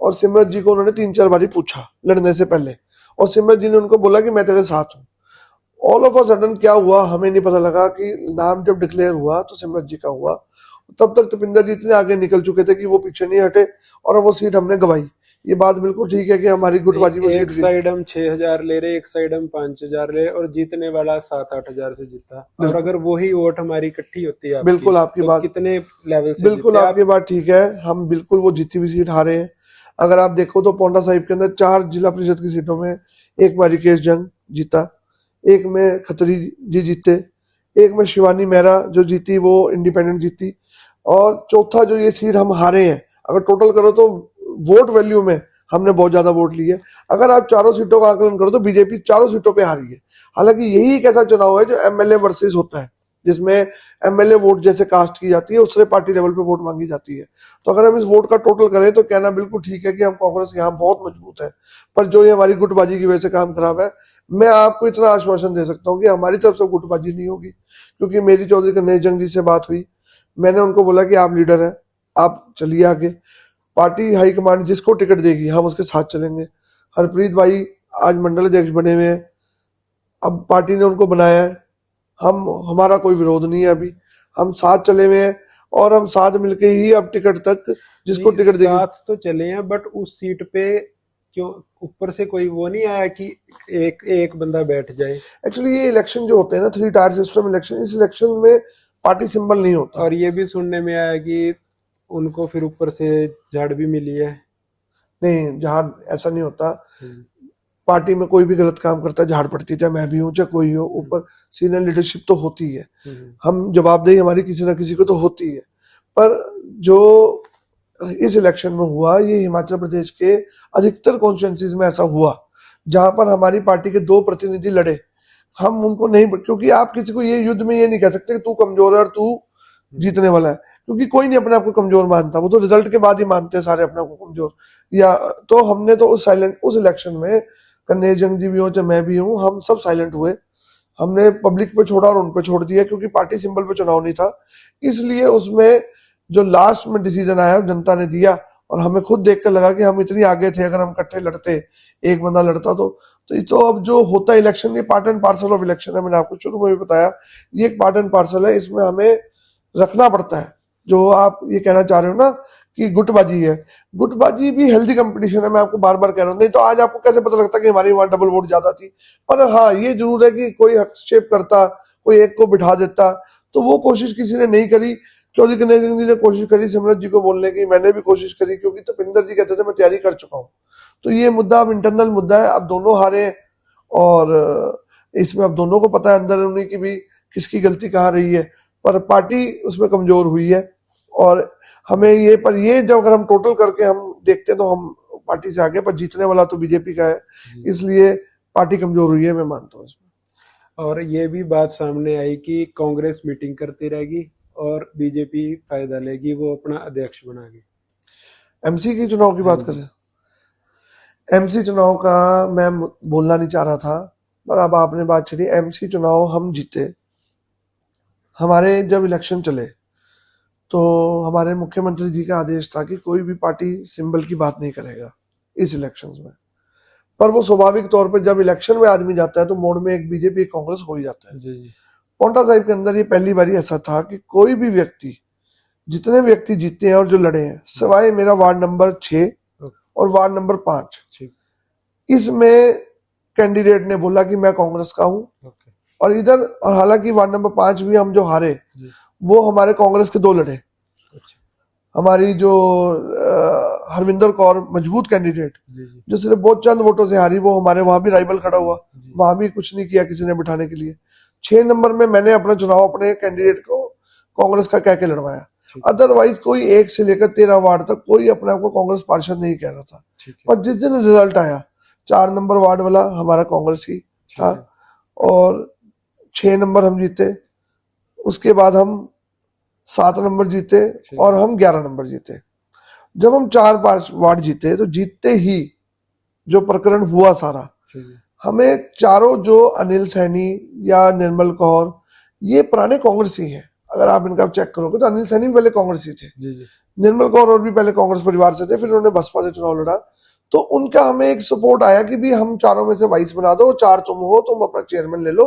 और सिमरत जी को उन्होंने 3-4 बारी पूछा लड़ने से पहले, और सिमरत जी ने उनको बोला कि मैं तेरे साथ हूँ। ऑल ऑफ अ सडन क्या हुआ हमें नहीं पता लगा, कि नाम जब डिक्लेयर हुआ तो सिमरत जी का हुआ। तब तक तपिंदर जी इतने आगे निकल चुके थे कि वो पीछे नहीं हटे, और वो सीट हमने गवाई। ये बात बिल्कुल ठीक है कि हमारी गुटबाजी में एक साइड हम 6,000 ले रहे, एक साइड हम 5,000 ले, और जीतने वाला 7-8 हजार से जीता। और अगर वही वोट हमारी इकट्ठी होती है, बिल्कुल आपकी तो बात कितने लेवल से बिल्कुल आपकी बात ठीक है। हम बिल्कुल वो जीती हुई सीट हारे हैं। अगर आप देखो तो पोंटा साहिब के अंदर 4 जिला परिषद की सीटों में एक में रिकेश जंग जीता, एक में खत्री जी जीते, एक में शिवानी मेहरा जो जीती वो इंडिपेंडेंट जीती, और चौथा जो ये सीट हम हारे हैं, अगर टोटल करो तो वोट वैल्यू में हमने बहुत ज्यादा वोट लिए। अगर आप चारों सीटों का आकलन करो तो बीजेपी चारों सीटों पे हारी है। हालांकि यही एक ऐसा चुनाव है जो एमएलए वर्सेस होता है, जिसमें एमएलए वोट जैसे कास्ट की जाती है, उससे पार्टी लेवल पे वोट मांगी जाती है। तो अगर हम इस वोट का टोटल करें तो कहना बिल्कुल ठीक है कि हम कांग्रेस यहाँ बहुत मजबूत है, पर जो ये हमारी गुटबाजी की वजह से काम खराब है। मैं आपको इतना आश्वासन दे सकता हूँ कि हमारी तरफ से गुटबाजी नहीं होगी, क्योंकि मेरी चौधरी कन्हैया जंग जी से बात हुई, मैंने उनको बोला कि आप लीडर हैं, आप चलिए आगे, पार्टी हाईकमांड जिसको टिकट देगी हम उसके साथ चलेंगे। हरप्रीत भाई आज मंडल अध्यक्ष बने हुए हैं, अब पार्टी ने उनको बनाया है, हमारा कोई विरोध नहीं है, अभी हम साथ चले हुए हैं, और हम साथ मिलके ही अब टिकट तक जिसको टिकट देंगे। साथ तो चले हैं, बट उस सीट पे क्यों ऊपर से कोई वो नहीं आया कि एक बंदा बैठ जाए? एक्चुअली ये इलेक्शन जो होते हैं ना, 3 टायर सिस्टम इलेक्शन, इस इलेक्शन में पार्टी सिंबल नहीं होता। और ये भी सुनने में आया कि उनको फिर ऊपर से झाड़ भी मिली है। नहीं, झाड़ ऐसा नहीं होता। पार्टी में कोई भी गलत काम करता है झाड़ पड़ती है, चाहे मैं भी हूँ चाहे कोई हो, ऊपर सीनियर लीडरशिप तो होती है, हम जवाबदेही हमारी किसी ना किसी को तो होती है। पर जो इस इलेक्शन में हुआ, ये हिमाचल प्रदेश के अधिकतर कॉन्स्टिट्यूएंसीज में ऐसा हुआ जहां पर हमारी पार्टी के 2 प्रतिनिधि लड़े, हम उनको नहीं, क्योंकि आप किसी को ये युद्ध में ये नहीं कह सकते कि तू कमजोर है और तू जीतने वाला है, क्योंकि कोई नहीं अपने आप को कमजोर मानता, वो तो रिजल्ट के बाद ही मानते हैं सारे अपने आप को कमजोर। या तो हमने तो उस इलेक्शन में, कन्हैया जंग जी भी हो चाहे मैं भी हूँ, हम सब साइलेंट हुए। हमने पब्लिक पे छोड़ा और उन पे छोड़ दिया, क्योंकि पार्टी सिंबल पे चुनाव नहीं था। इसलिए उसमें जो लास्ट में डिसीजन आया जनता ने दिया, और हमें खुद देखकर लगा कि हम इतनी आगे थे, अगर हम इकट्ठे लड़ते, एक बंदा लड़ता तो अब जो होता है इलेक्शन, ये part and parcel of election है। मैंने आपको शुरू में भी बताया, ये एक पार्ट एंड पार्सल है, इसमें हमें रखना पड़ता है। जो आप ये कहना चाह रहे हो ना कि गुटबाजी है, गुटबाजी भी हेल्दी कंपटीशन है, मैं आपको बार बार कह रहा हूँ। नहीं तो आज आपको कैसे पता लगता कि हमारी वहां डबल वोट ज्यादा थी। पर हाँ, ये जरूर है कि कोई हस्तक्षेप करता, कोई एक को बिठा देता, तो वो कोशिश किसी ने नहीं करी। चौधरी कन्हैया जी ने कोशिश करी सिमरत जी को बोलने की, मैंने भी कोशिश करी, क्योंकि तपिंदर जी कहते थे मैं तैयारी कर चुका हूँ। तो ये मुद्दा अब इंटरनल मुद्दा है, अब दोनों हारे और इसमें अब दोनों को पता है अंदर उन्हीं की भी किसकी गलती कहाँ रही है, पर पार्टी उसमें कमजोर हुई है। और हमें ये जब अगर हम टोटल करके हम देखते हैं तो हम पार्टी से आगे, पर जीतने वाला तो बीजेपी का है, इसलिए पार्टी कमजोर हुई है, मैं मानता हूँ इसमें। और ये भी बात सामने आई कि कांग्रेस मीटिंग करती रहेगी और बीजेपी फायदा लेगी, वो अपना अध्यक्ष बनाएगी। एमसी की चुनाव की बात करें, एमसी चुनाव का मैं बोलना नहीं चाह रहा था, पर अब आपने बात छेड़ी। एमसी चुनाव हम जीते, हमारे जब इलेक्शन चले तो हमारे मुख्यमंत्री जी का आदेश था कि कोई भी पार्टी सिंबल की बात नहीं करेगा इस इलेक्शंस में। पर वो स्वाभाविक तौर पर जब इलेक्शन में आदमी जाता है तो मोड़ में एक बीजेपी एक कांग्रेस हो ही जाता है। जी जी। पोंटा साहिब के अंदर ये पहली बार ऐसा था कि कोई भी व्यक्ति, जितने व्यक्ति जीते हैं और जो लड़े हैं, सिवाय मेरा वार्ड नंबर 6 और वार्ड नंबर 5, इसमें कैंडिडेट ने बोला कि मैं कांग्रेस का हूं। और इधर, और हालांकि वार्ड नंबर 5 भी हम जो हारे वो हमारे कांग्रेस के 2 लड़े। हमारी जो हरविंदर कौर मजबूत कैंडिडेट जो सिर्फ बहुत चंद वोटों से हारी, वो हमारे वहां भी राइवल खड़ा हुआ, वहां भी कुछ नहीं किया किसी ने बिठाने के लिए। 6 नंबर में मैंने अपना चुनाव अपने कैंडिडेट को कांग्रेस का कह के लड़वाया। अदरवाइज कोई 1 से लेकर 13 वार्ड तक कोई अपने आप को कांग्रेस पार्षद नहीं कह रहा था। पर जिस दिन रिजल्ट आया, 4 नंबर वार्ड वाला हमारा कांग्रेस ही था और 6 नंबर हम जीते। उसके बाद हम 7 नंबर जीते और हम 11 नंबर जीते। जब हम 4-5 वार्ड जीते तो जीतते ही जो प्रकरण हुआ सारा, हमें चारों जो अनिल सैनी या निर्मल कौर, ये पुराने कांग्रेस ही हैं। अगर आप इनका चेक करोगे तो अनिल सैनी भी पहले कांग्रेस ही थे, निर्मल कौर और भी पहले कांग्रेस परिवार से थे, फिर उन्होंने बसपा से चुनाव लड़ा। तो उनका हमें एक सपोर्ट आया कि भी हम चारों में से वाइस बना दो, 4 तुम हो, तुम अपना चेयरमैन ले लो।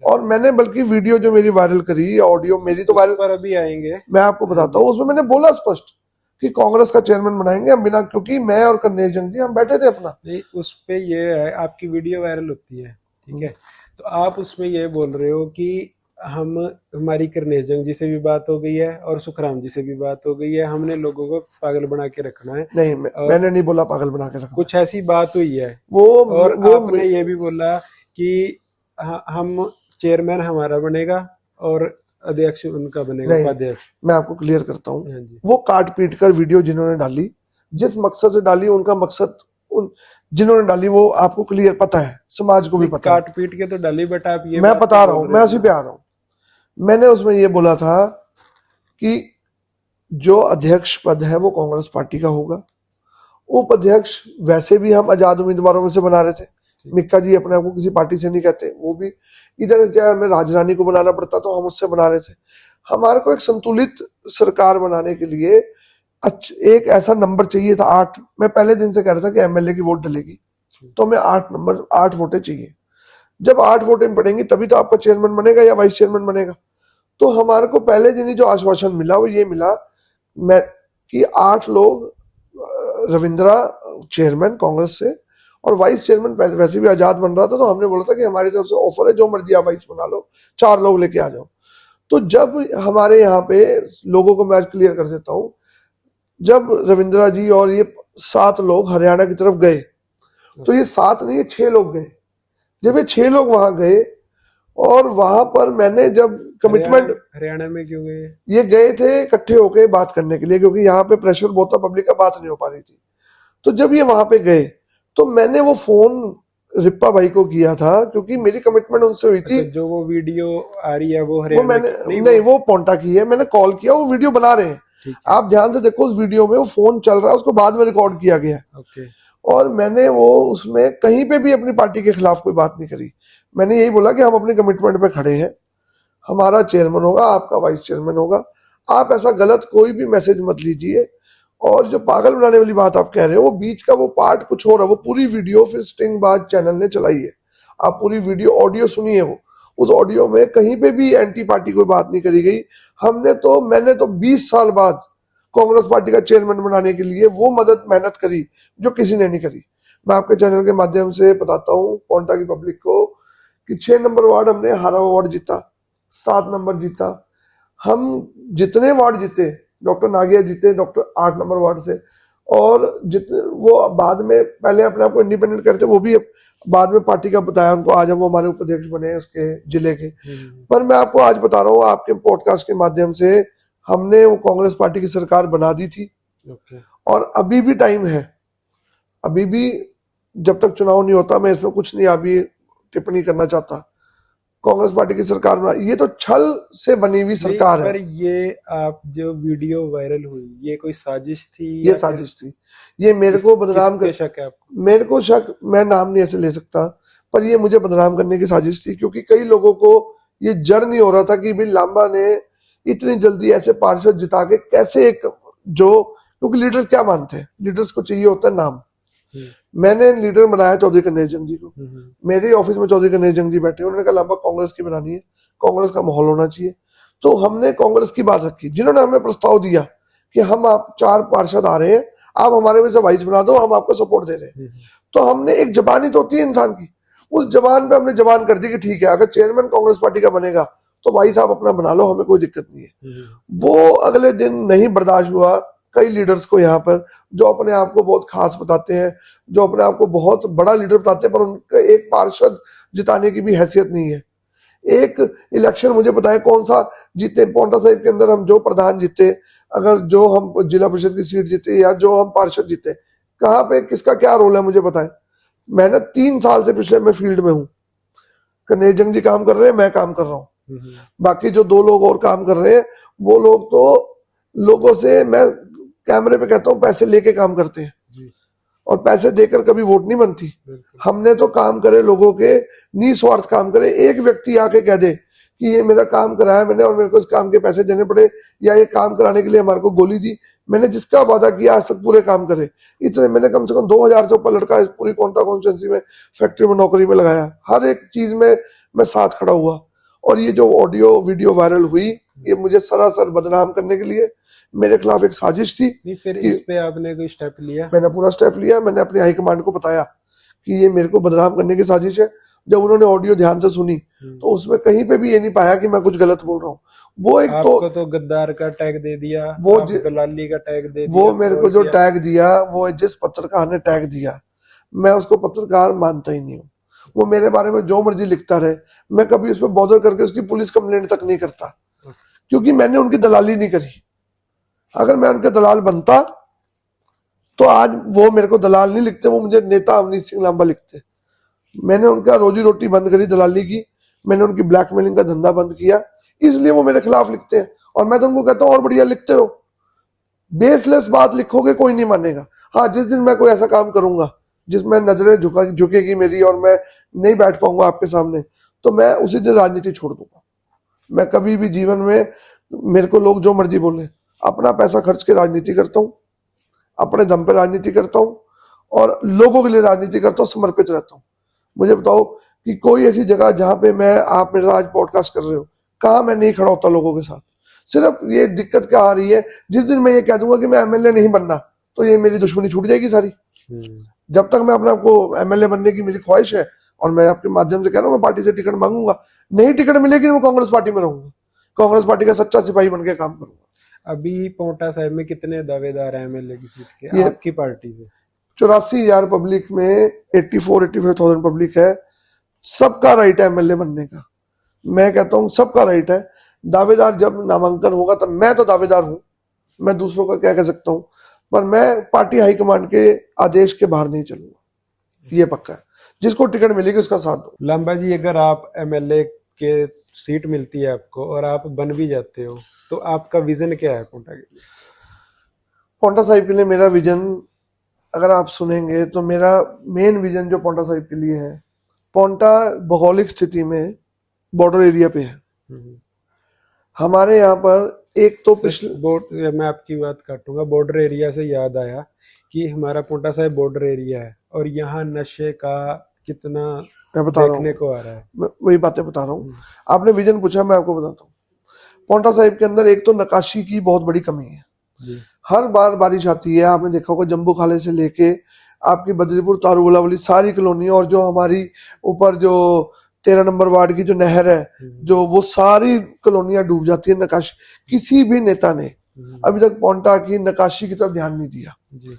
और मैंने बल्कि वीडियो जो मेरी वायरल करी, ऑडियो मेरी तो वायरल पर अभी आएंगे, मैं आपको बताता हूँ, उसमें मैंने बोला स्पष्ट कि कांग्रेस का चेयरमैन बनाएंगे हम बिना, क्योंकि मैं और कन्हैया जंग जी हम बैठे थे अपना। नहीं, उस पे ये है, आपकी वीडियो वायरल होती है, ठीक है, तो आप उसमें ये बोल रहे हो कि हमारी कन्हैया जंग जी से भी बात हो गई है और सुखराम जी से भी बात हो गई है, हमने लोगों को पागल बना के रखना है। नहीं, मैंने नहीं बोला पागल बना के रखना, कुछ ऐसी बात हुई है। और आपने ये भी बोला कि हम चेयरमैन हमारा बनेगा और अध्यक्ष उनका बनेगा, उपाध्यक्ष। मैं आपको क्लियर करता हूँ, वो काट पीट कर वीडियो जिन्होंने डाली, जिस मकसद से डाली, उनका मकसद जिन्होंने डाली वो आपको क्लियर पता है, समाज को भी पता है। काट पीट के तो डाली, बट आप ये मैं बता रहा हूँ, मैं उसी पे आ रहा हूँ। मैंने उसमें ये बोला था कि जो अध्यक्ष पद है वो कांग्रेस पार्टी का होगा। उपाध्यक्ष वैसे भी हम आजाद उम्मीदवारों में से बना रहे थे, मिक्का जी अपने आप को किसी पार्टी से नहीं कहते, वो भी इधर चाहे हमें राजरानी को बनाना पड़ता तो हम उससे बना रहे थे। हमारे को एक संतुलित सरकार बनाने के लिए एक ऐसा नंबर चाहिए था, 8। मैं पहले दिन से कह रहा था कि एमएलए की वोट डलेगी, तो हमें 8 वोटें चाहिए। जब 8 वोटें पड़ेंगी तभी तो आपका चेयरमैन बनेगा या वाइस चेयरमैन बनेगा। तो हमारे को पहले दिन ही जो आश्वासन मिला वो ये मिला कि 8 लोग, रविंद्रा चेयरमैन कांग्रेस से और वाइस चेयरमैन वैसे भी आजाद बन रहा था, तो हमने बोला था कि हमारी तरफ से ऑफर है, जो मर्जी आप वाइस बना लो, 4 लोग लेके आ जाओ। तो जब हमारे यहाँ पे लोगों को मैं क्लियर कर देता हूँ, जब रविंद्रा जी और ये 7 लोग हरियाणा की तरफ गए, तो ये 7 नहीं, ये 6 लोग गए। जब ये 6 लोग वहां गए और वहां पर मैंने जब कमिटमेंट, हरियाणा में क्यों गए? ये गए थे इकट्ठे होके बात करने के लिए, क्योंकि यहाँ पे प्रेशर बहुत था, पब्लिक का बात नहीं हो पा रही थी। तो जब ये वहां पे गए तो मैंने वो फोन रिप्पा भाई को किया था, क्योंकि मेरी कमिटमेंट उनसे हुई थी। जो वो वीडियो आ रही है वो हरियाणा, वो मैंने वो पोंटा की है, मैंने कॉल किया, वो वीडियो बना रहे हैं, आप ध्यान से देखो उस वीडियो में वो फोन चल रहा है, उसको बाद में रिकॉर्ड किया गया है। और मैंने वो उसमें कहीं पे भी अपनी पार्टी के खिलाफ कोई बात नहीं करी। मैंने यही बोला कि हम अपनी कमिटमेंट पे खड़े हैं, हमारा चेयरमैन होगा, आपका वाइस चेयरमैन होगा, आप ऐसा गलत कोई भी मैसेज मत लीजिए। और जो पागल बनाने वाली बात आप कह रहे हो, वो बीच का वो पार्ट कुछ और है, वो पूरी वीडियो फिर स्टिंगबाज चैनल ने चलाई है, आप पूरी वीडियो ऑडियो सुनिए। वो उस ऑडियो में कहीं पे भी एंटी पार्टी कोई बात नहीं करी गई। मैंने तो 20 साल बाद कांग्रेस पार्टी का चेयरमैन बनाने के लिए वो मदद मेहनत करी जो किसी ने नहीं करी। मैं आपके चैनल के माध्यम से बताता हूँ पोंटा की पब्लिक को कि 6 नंबर वार्ड हमने हारा वार्ड जीता, 7 नंबर जीता, हम जितने वार्ड जीते, डॉक्टर नागिया जीते डॉक्टर 8 नंबर वार्ड से, और जितने वो बाद में पहले अपने आप को इंडिपेंडेंट करते, वो भी बाद में पार्टी का बताया उनको, आज हम वो हमारे उपाध्यक्ष बने हैं उसके जिले के। पर मैं आपको आज बता रहा हूँ आपके पॉडकास्ट के माध्यम से, हमने वो कांग्रेस पार्टी की सरकार बना दी थी। और अभी भी टाइम है, अभी भी, जब तक चुनाव नहीं होता, मैं इसमें कुछ नहीं अभी टिप्पणी करना चाहता। कांग्रेस पार्टी की सरकार बना, ये तो छल से बनी हुई सरकार है। पर ये आप जो वीडियो वायरल हुई, ये कोई साजिश थी? ये साजिश थी, ये मेरे को बदनाम कर, शक है आपको? मेरे को शक, मैं नाम नहीं ऐसे ले सकता, पर ये मुझे बदनाम करने की साजिश थी, क्योंकि कई लोगों को ये जड़ नहीं हो रहा था कि भाई लांबा ने इतनी जल्दी ऐसे पार्षद जिता के कैसे एक जो, क्योंकि लीडर क्या मानते हैं, लीडर्स को चाहिए होता है नाम। मैंने लीडर बनाया चौधरी कन्हैया जंग जी को, मेरे ऑफिस में चौधरी कन्हैया जंग जी बैठे, उन्होंने कहा लांबा कांग्रेस की बनानी है, कांग्रेस का माहौल होना चाहिए। तो हमने कांग्रेस की बात रखी, जिन्होंने हमें प्रस्ताव दिया कि हम, आप 4 पार्षद आ रहे हैं, आप हमारे में से वाइस बना दो, हम आपको सपोर्ट दे रहे हैं। तो हमने, एक जबानी तो होती है इंसान की, उस जबान पे हमने जबान कर दी कि ठीक है, अगर चेयरमैन कांग्रेस पार्टी का बनेगा तो वाइस आप अपना बना लो, हमें कोई दिक्कत नहीं है। वो अगले दिन नहीं बर्दाश्त हुआ कई लीडर्स को यहाँ पर, जो अपने आप को बहुत खास बताते हैं, जो अपने आप को बहुत बड़ा लीडर बताते हैं, पर उनका एक पार्षद जिताने की भी हैसियत नहीं है। एक इलेक्शन मुझे बताएं कौन सा जीते, पौंटा साहिब के अंदर हम जो प्रधान जीते, अगर जो हम जिला परिषद की सीट जीते, या जो हम पार्षद जीते, कहाँ पे किसका क्या रोल है मुझे बताएं। मैंने 3 साल से पिछले मैं फील्ड में हूँ, कन्हैया जंग जी काम कर रहे हैं, मैं काम कर रहा हूँ, बाकी जो 2 लोग और काम कर रहे हैं, वो लोग तो लोगों से, मैं कैमरे पे कहता हूँ, पैसे लेके काम करते हैं, और पैसे देकर कभी वोट नहीं बनती। हमने तो काम करे लोगों के, निस्वार्थ काम करे। एक व्यक्ति आके कह दे कि ये मेरा काम कराया मैंने और मेरे को इस काम के पैसे देने पड़े, या ये काम कराने के लिए हमारे को गोली दी, मैंने जिसका वादा किया आज तक पूरे काम करे। इतने मैंने कम से कम 2000 से ऊपर लड़का इस पूरी कोंटा कॉन्स्टिट्यूंसी में फैक्ट्री में नौकरी में लगाया, हर एक चीज में मैं साथ खड़ा हुआ। और ये जो ऑडियो वीडियो वायरल हुई, ये मुझे सरासर बदनाम करने के लिए, मेरे खिलाफ एक साजिश थी। नहीं, फिर इस पे आपने कोई स्टेप लिया? मैंने पूरा स्टेप लिया, मैंने अपनी हाईकमांड को बताया कि ये मेरे को बदनाम करने की साजिश है। जब उन्होंने ऑडियो ध्यान से सुनी तो उसमें कहीं पे भी ये नहीं पाया कि मैं कुछ गलत बोल रहा हूँ। वो एक आपको तो गद्दार का टैग दे दिया, वो दलाली का टैग दे दिया, वो मेरे को जो टैग दिया, वो जिस पत्रकार ने टैग दिया, मैं उसको पत्रकार मानता ही नहीं हूँ। वो मेरे बारे में जो मर्जी लिखता रहे, मैं कभी उस पर बॉदर करके उसकी पुलिस कंप्लेंट तक नहीं करता, क्योंकि मैंने उनकी दलाली नहीं करी। अगर मैं उनके दलाल बनता तो आज वो मेरे को दलाल नहीं लिखते, वो मुझे नेता अवनीश सिंह लांबा लिखते। मैंने उनका रोजी रोटी बंद करी दलाली की, मैंने उनकी ब्लैकमेलिंग का धंधा बंद किया, इसलिए वो मेरे खिलाफ लिखते हैं। और मैं तो उनको कहता हूँ और बढ़िया लिखते रहो, बेसलेस बात लिखोगे कोई नहीं मानेगा। हाँ, जिस दिन मैं कोई ऐसा काम करूंगा जिसमें नजरें झुकेगी मेरी और मैं नहीं बैठ पाऊंगा आपके सामने, तो मैं उसी दिन राजनीति छोड़ दूंगा। मैं कभी भी जीवन में, मेरे को लोग जो मर्जी बोले, अपना पैसा खर्च के राजनीति करता हूँ, अपने दम पे राजनीति करता हूँ, और लोगों के लिए राजनीति करता हूँ, समर्पित रहता हूँ। मुझे बताओ कि कोई ऐसी जगह जहां पे मैं, आप मेरे साथ आज पॉडकास्ट कर रहे हो, कहाँ मैं नहीं खड़ा होता लोगों के साथ। सिर्फ ये दिक्कत क्या आ रही है, जिस दिन मैं ये कह दूंगा कि मैं एमएलए नहीं बनना, तो ये मेरी दुश्मनी छूट जाएगी सारी। जब तक मैं अपने आपको एमएलए बनने की मेरी ख्वाहिश है, और मैं आपके माध्यम से कह रहा हूँ, मैं पार्टी से टिकट मांगूंगा, नहीं टिकट मिलेगी मैं कांग्रेस पार्टी में रहूंगा, कांग्रेस पार्टी का सच्चा सिपाही बन के काम करूंगा। अभी पौंटा साहिब में कितने दावेदार हैं एमएलए की सीट के आपकी पार्टी से? 84,000 पब्लिक में 85,000 पब्लिक है। सबका राइट है एमएलए बनने का, मैं कहता हूँ सबका राइट है। दावेदार जब नामांकन होगा तब, मैं तो दावेदार हूँ, मैं दूसरों का क्या कह सकता हूँ, पर मैं पार्टी हाईकमांड के आदेश के बाहर नहीं चलूंगा, ये पक्का है। जिसको टिकट मिलेगी उसका साथ दो। लांबा जी, अगर आप एमएलए के सीट मिलती है आपको और आप बन भी जाते हो, तो आपका विजन क्या है पौंटा के लिए? पौंटा साहिब के लिए मेरा विजन, अगर आप सुनेंगे तो मेरा मेन विजन जो पौंटा साहिब के लिए है, पौंटा भौगोलिक स्थिति में बॉर्डर एरिया पे है। हमारे यहाँ पर एक तो पिछले, मैं आपकी बात काटूंगा, बॉर्डर एरिया से याद आया कि हमारा पौंटा साहिब बॉर्डर एरिया है और यहाँ नशे का कितना देखने को आ रहा है। वही बातें बता रहा हूँ। आपने विजन पूछा, मैं आपको बताता हूँ। पौंटा साहिब के अंदर एक तो नक्काशी की बहुत बड़ी कमी है जी। हर बार बारिश आती है, आपने देखा होगा, जम्बू खाले से लेके आपकी बद्रीपुर तारूगला वाली सारी कॉलोनी, और जो हमारी ऊपर जो 13 नंबर वार्ड की जो नहर है, जो वो सारी कॉलोनियां डूब जाती है। नकाशी, किसी भी नेता ने अभी तक पोंटा की नकाशी की तरफ ध्यान नहीं दिया। जी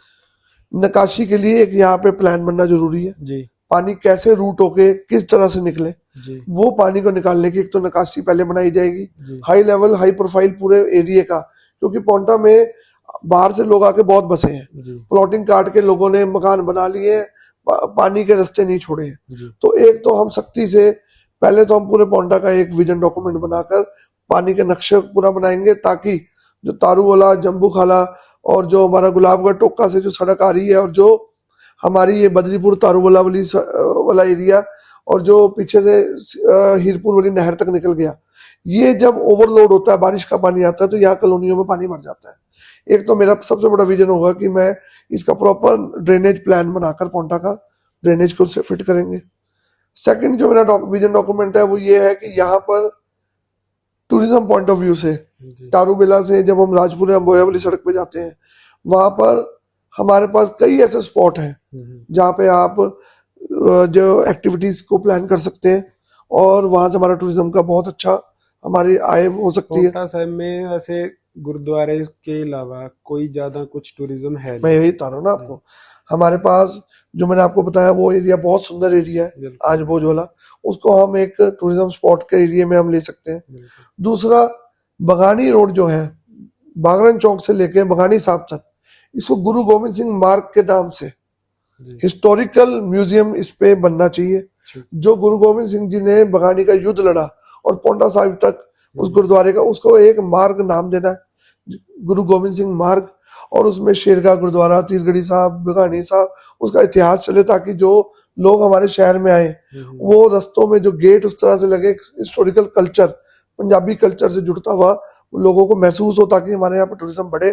नकाशी के लिए एक यहाँ पे प्लान बनना जरूरी है। जी पानी कैसे रूट होके किस तरह से निकले, जी वो पानी को निकालने की एक तो नकाशी पहले बनाई जाएगी, जी हाई लेवल हाई प्रोफाइल पूरे एरिया का, क्योंकि पोंटा में बाहर से लोग आके बहुत बसे हैं। जी प्लॉटिंग काट के लोगों ने मकान बना लिए हैं, पानी के रास्ते नहीं छोड़े हैं। जी तो एक तो हम सख्ती से पहले तो हम पूरे पोंटा का एक विजन डॉक्यूमेंट बनाकर पानी के नक्शे पूरा बनाएंगे, ताकि जो तारूवाला, जम्बू खाला और जो हमारा गुलाबगढ़ टोका से जो सड़क आ रही है, और जो हमारी ये बद्रीपुर तारूवाला वाला एरिया, और जो पीछे से हीरपुर वाली नहर तक निकल गया, ये जब ओवरलोड होता है, बारिश का पानी आता है, तो यहाँ कॉलोनियों में पानी भर जाता है। एक तो मेरा सबसे बड़ा विजन होगा कि मैं इसका प्रॉपर ड्रेनेज प्लान बनाकर पोंटा का ड्रेनेज को फिट करेंगे। सेकंड जो मेरा विजन डॉक्यूमेंट है वो ये है कि यहाँ पर टूरिज्म पॉइंट ऑफ व्यू से, तारूबेला से जब हम राजपुर अम्बोया वाली सड़क पे जाते हैं, वहां पर हमारे पास कई ऐसे स्पॉट हैं जहाँ पे आप जो एक्टिविटीज को प्लान कर सकते हैं, और वहां से हमारा टूरिज्म का बहुत अच्छा हमारी आय हो सकती है। पोंटा साहिब में वैसे गुरुद्वारे के अलावा कोई ज्यादा कुछ टूरिज्म है मैं यही बता रहा हूँ ना आपको, हमारे पास जो मैंने आपको बताया वो एरिया बहुत सुंदर एरिया है, बिल्कुल। आज बोझ वाला, उसको हम एक टूरिज्म स्पॉट के एरिया में हम ले सकते हैं। बिल्कुल। दूसरा, बगानी रोड जो है, बागरन चौक से लेके बगानी साहब तक, इसको गुरु गोविंद सिंह मार्ग के नाम से जी हिस्टोरिकल म्यूजियम इस पे बनना चाहिए। ठीक। जो गुरु गोविंद सिंह जी ने बगानी का युद्ध लड़ा और पोंटा साहिब तक उस गुरुद्वारे का, उसको एक मार्ग नाम देना है, गुरु गोविंद सिंह मार्ग, और उसमें शेरगाह गुरुद्वारा, तीरगढ़ी साहब, बगानी साहब, उसका इतिहास चले, ताकि जो लोग हमारे शहर में आए वो रस्तों में जो गेट उस तरह से लगे, हिस्टोरिकल कल्चर, पंजाबी कल्चर से जुड़ता हुआ लोगों को महसूस हो, ताकि हमारे यहाँ पर टूरिज्म बढ़े,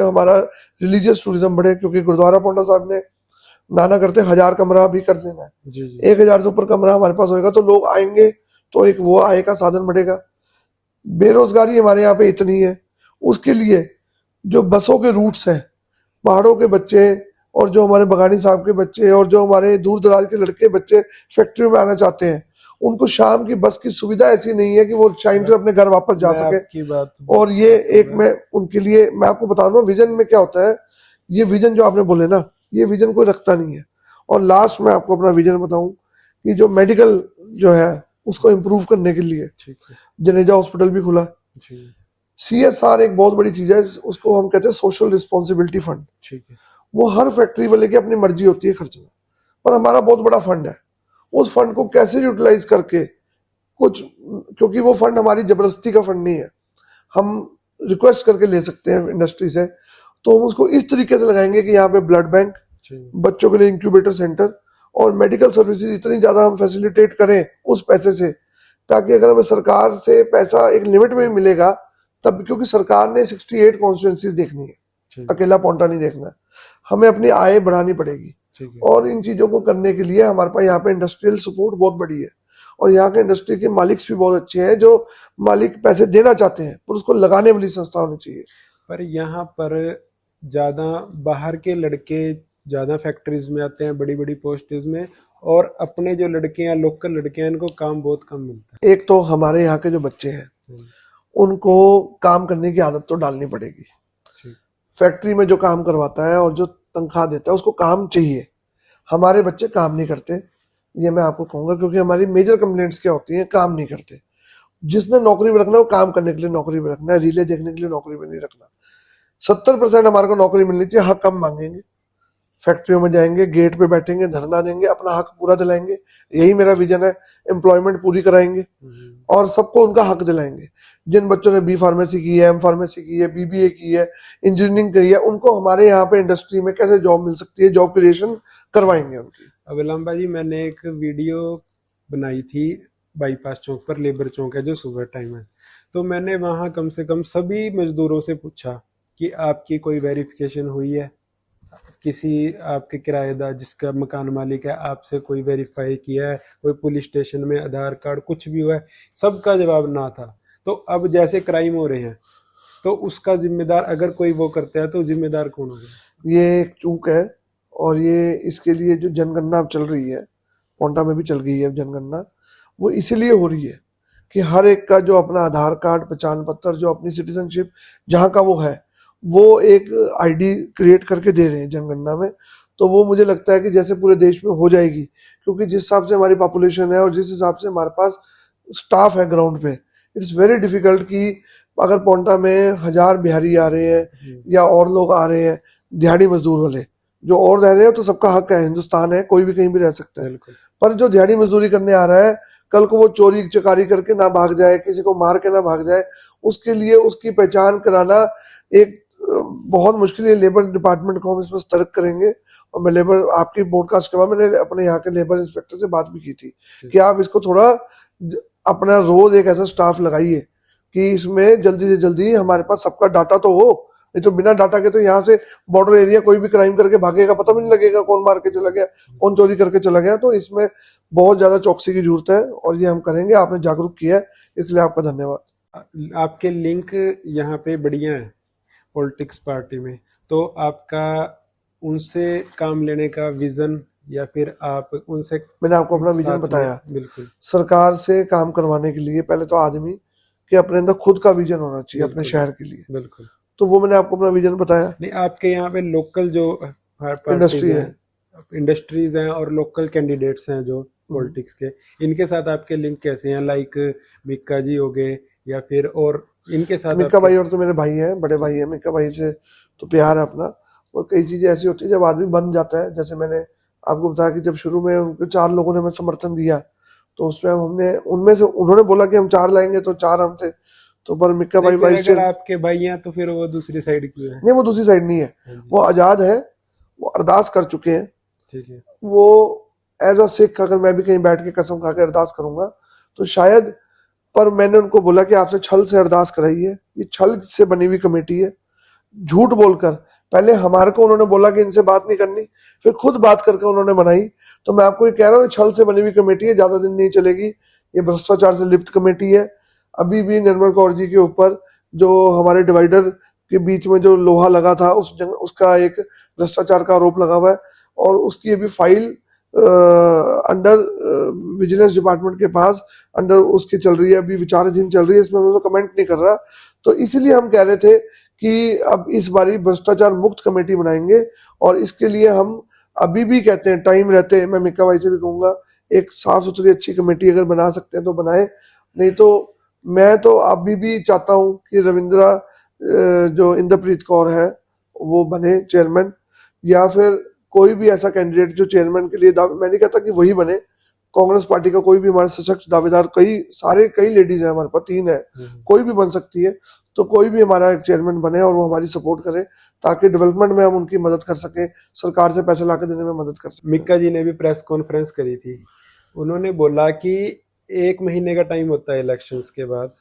हमारा रिलीजियस टूरिज्म बढ़े। क्योंकि गुरुद्वारा पोंटा साहब ने नाना करते 1000 कमरा भी कर देना है, 1000 से ऊपर कमरा हमारे पास होएगा तो लोग आएंगे, तो एक वो आय का साधन बढ़ेगा। बेरोजगारी हमारे यहाँ पे इतनी है, उसके लिए जो बसों के रूट्स हैं, पहाड़ों के बच्चे और जो हमारे बगानी साहब के बच्चे और जो हमारे दूर दराज के लड़के बच्चे फैक्ट्री में आना चाहते हैं, उनको शाम की बस की सुविधा ऐसी नहीं है कि वो टाइम से अपने घर वापस जा सके। और ये एक मैं उनके लिए मैं आपको बता दूं विजन में क्या होता है। ये विजन जो आपने बोले ना, ये विजन कोई रखता नहीं है। और लास्ट में आपको अपना विजन बताऊं कि जो मेडिकल जो है उसको इम्प्रूव करने के लिए जनेजा हॉस्पिटल भी खुला। CSR एक बहुत बड़ी चीज है, उसको हम कहते हैं सोशल रिस्पॉन्सिबिलिटी फंड। वो हर फैक्ट्री वाले की अपनी मर्जी होती है खर्चना, पर हमारा बहुत बड़ा फंड है। उस फंड को कैसे यूटिलाइज करके कुछ, क्योंकि वो फंड हमारी जबरदस्ती का फंड नहीं है, हम रिक्वेस्ट करके ले सकते हैं इंडस्ट्री से, तो हम उसको इस तरीके से लगाएंगे कि यहाँ पे ब्लड बैंक, बच्चों के लिए इंक्यूबेटर सेंटर और मेडिकल सर्विसेज इतनी ज्यादा हम फैसिलिटेट करें उस पैसे से, ताकि अगर हमें सरकार से पैसा एक लिमिट में मिलेगा तब, क्योंकि सरकार ने 68 कॉन्स्टिट्यूंसीज देखनी है, अकेला पोंटा नहीं देखना, हमें अपनी आय बढ़ानी पड़ेगी। और इन चीजों को करने के लिए हमारे पास यहाँ पे इंडस्ट्रियल सपोर्ट बहुत बड़ी है, और यहाँ के इंडस्ट्री के मालिक भी बहुत अच्छे हैं, जो मालिक पैसे देना चाहते हैं पर उसको लगाने वाली संस्था होनी चाहिए। पर यहाँ पर ज्यादा बाहर के लड़के ज्यादा फैक्ट्रीज में आते हैं, बड़ी बड़ी पोस्टेज में, और अपने जो लड़के हैं, लोकल लड़के हैं, इनको काम बहुत कम मिलता है। एक तो हमारे यहाँ के जो बच्चे हैं उनको काम करने की आदत तो डालनी पड़ेगी। फैक्ट्री में जो काम करवाता है और जो तनख्वाह देता है उसको काम चाहिए। हमारे बच्चे काम नहीं करते, ये मैं आपको कहूंगा, क्योंकि हमारी मेजर कंप्लेंट्स क्या होती हैं, काम नहीं करते। जिसने नौकरी में रखना है वो काम करने के लिए नौकरी में रखना है, रीले देखने के लिए नौकरी में नहीं रखना। 70% हमारे को नौकरी मिलनी चाहिए, हक हम मांगेंगे, फैक्ट्रियों में जाएंगे, गेट पे बैठेंगे, धरना देंगे, अपना हक पूरा दिलाएंगे। यही मेरा विजन है, एम्प्लॉयमेंट पूरी कराएंगे और सबको उनका हक दिलाएंगे। जिन बच्चों ने B.Pharmacy की है, M.Pharmacy की है, BBA की है, इंजीनियरिंग की है, उनको हमारे यहाँ पे इंडस्ट्री में कैसे जॉब मिल सकती है, जॉब क्रिएशन करवाएंगे उनकी। अब लंबा जी, मैंने एक वीडियो बनाई थी बाईपास चौक पर, लेबर चौक है जो सुबह टाइम है, तो मैंने वहां कम से कम सभी मजदूरों से पूछा कि आपकी कोई वेरिफिकेशन हुई है, किसी आपके किराएदार जिसका मकान मालिक है आपसे कोई वेरीफाई किया है, कोई पुलिस स्टेशन में आधार कार्ड कुछ भी हुआ है? सबका जवाब ना था। तो अब जैसे क्राइम हो रहे हैं तो उसका जिम्मेदार अगर कोई वो करता है तो जिम्मेदार कौन होगा? ये एक चूक है, और ये इसके लिए जो जनगणना अब चल रही है, पोंटा में भी चल गई है जनगणना, वो इसीलिए हो रही है कि हर एक का जो अपना आधार कार्ड, पहचान पत्र, जो अपनी सिटीजनशिप जहाँ का वो है, वो एक आईडी क्रिएट करके दे रहे हैं जनगणना में। तो वो मुझे लगता है कि जैसे पूरे देश में हो जाएगी, क्योंकि जिस हिसाब से हमारी पॉपुलेशन है और जिस हिसाब से हमारे पास स्टाफ है ग्राउंड पे, इट्स वेरी डिफिकल्ट कि अगर पोंटा में 1000 बिहारी आ रहे हैं या और लोग आ रहे हैं दिहाड़ी मजदूर वाले जो और रह रहे हैं, तो सबका हक है, हिंदुस्तान है, कोई भी कहीं भी रह सकता है। पर जो दिहाड़ी मजदूरी करने आ रहा है, कल को वो चोरी चकारी करके ना भाग जाए, किसी को मार के ना भाग जाए, उसके लिए उसकी पहचान कराना एक बहुत मुश्किल है। लेबर डिपार्टमेंट को हम इसमें सतर्क करेंगे। और मैं लेबर, आपकी पॉडकास्ट के बाद मैंने अपने यहाँ के लेबर इंस्पेक्टर से बात भी की थी कि आप इसको थोड़ा अपना रोज एक ऐसा स्टाफ लगाइए कि इसमें जल्दी से जल्दी हमारे पास सबका डाटा तो हो। नहीं तो बिना डाटा के तो यहाँ से बॉर्डर एरिया कोई भी क्राइम करके भागेगा, पता भी नहीं लगेगा कौन मार के चला गया, कौन चोरी करके चला गया। तो इसमें बहुत ज्यादा चौकसी की जरूरत है और ये हम करेंगे। आपने जागरूक किया है, इसलिए आपका धन्यवाद। आपके लिंक यहाँ पे बढ़िया है पॉलिटिक्स पार्टी में, तो आपका उनसे काम लेने का विजन या फिर आप उनसे, मैंने आपको अपना विजन बताया। बिल्कुल, सरकार से काम करवाने के लिए पहले तो आदमी के अपने अंदर खुद का विजन होना चाहिए अपने शहर के लिए। बिल्कुल, तो वो मैंने आपको अपना विजन बताया। नहीं, आपके यहाँ पे लोकल जो इंडस्ट्री है, इंडस्ट्रीज हैं और लोकल कैंडिडेट्स हैं जो पॉलिटिक्स के, इनके साथ आपके लिंक कैसे हैं? लाइक मिक्का जी हो गए या फिर और इनके साथ? मिक्का भाई और तो मेरे भाई हैं, बड़े भाई हैं। मिक्का भाई से तो प्यार है अपना। और कई चीजें ऐसी होती है जब आदमी बन जाता है, जैसे मैंने आपको बताया कि जब शुरू में उनके 4 लोगों ने हमें समर्थन दिया, तो उसमें हमने उनमें से, उन्होंने बोला कि हम 4 लाएंगे, तो 4 हम थे। तो पर मिक्का भाई अगर आपके भाई हैं तो फिर वो दूसरी साइड क्यों है? नहीं, वो दूसरी साइड नहीं है, वो आजाद है, वो अरदास कर चुके हैं। ठीक है। वो एज अ सिख अगर मैं भी कहीं बैठ के कसम खा के अरदास करूंगा तो शायद, पर मैंने उनको बोला कि आपसे छल से अरदास कराई है, ये छल से बनी हुई कमेटी है। झूठ बोलकर पहले हमारे को उन्होंने बोला कि इनसे बात नहीं करनी, फिर खुद बात करके उन्होंने बनाई। तो मैं आपको ये कह रहा हूँ, छल से बनी हुई कमेटी है, ज्यादा दिन नहीं चलेगी। ये भ्रष्टाचार से लिप्त कमेटी है। अभी भी निर्मल कौर जी के ऊपर जो हमारे डिवाइडर के बीच में जो लोहा लगा था, उसका एक भ्रष्टाचार का आरोप लगा हुआ है और उसकी अभी फाइल अंडर विजिलेंस डिपार्टमेंट के पास अंडर उसकी चल रही है, अभी विचाराधीन चल रही है। इसमें मैं कमेंट नहीं कर रहा। तो इसीलिए हम कह रहे थे कि अब इस बारी भ्रष्टाचार मुक्त कमेटी बनाएंगे और इसके लिए हम अभी भी कहते हैं, टाइम रहते हैं, मैं मिक्का भाई से भी कहूंगा, एक साफ सुथरी अच्छी कमेटी अगर बना सकते हैं तो बनाए। नहीं तो मैं तो अभी भी चाहता हूं कि रविंद्रा जो इंद्रप्रीत कौर है वो बने चेयरमैन, या फिर कोई भी ऐसा कैंडिडेट जो चेयरमैन के लिए, मैं नहीं कहता कि वही बने, कांग्रेस पार्टी का कोई भी हमारे सशक्त दावेदार, कई लेडीज है हमारे पास, 3 है, कोई भी बन सकती है। तो कोई भी हमारा एक चेयरमैन बने और वो हमारी सपोर्ट करे ताकि डेवलपमेंट में हम उनकी मदद कर सके, सरकार से पैसे लाके देने में मदद कर सके। मिक्का जी ने भी प्रेस कॉन्फ्रेंस करी थी, उन्होंने बोला कि 1 महीने का टाइम होता है इलेक्शंस के बाद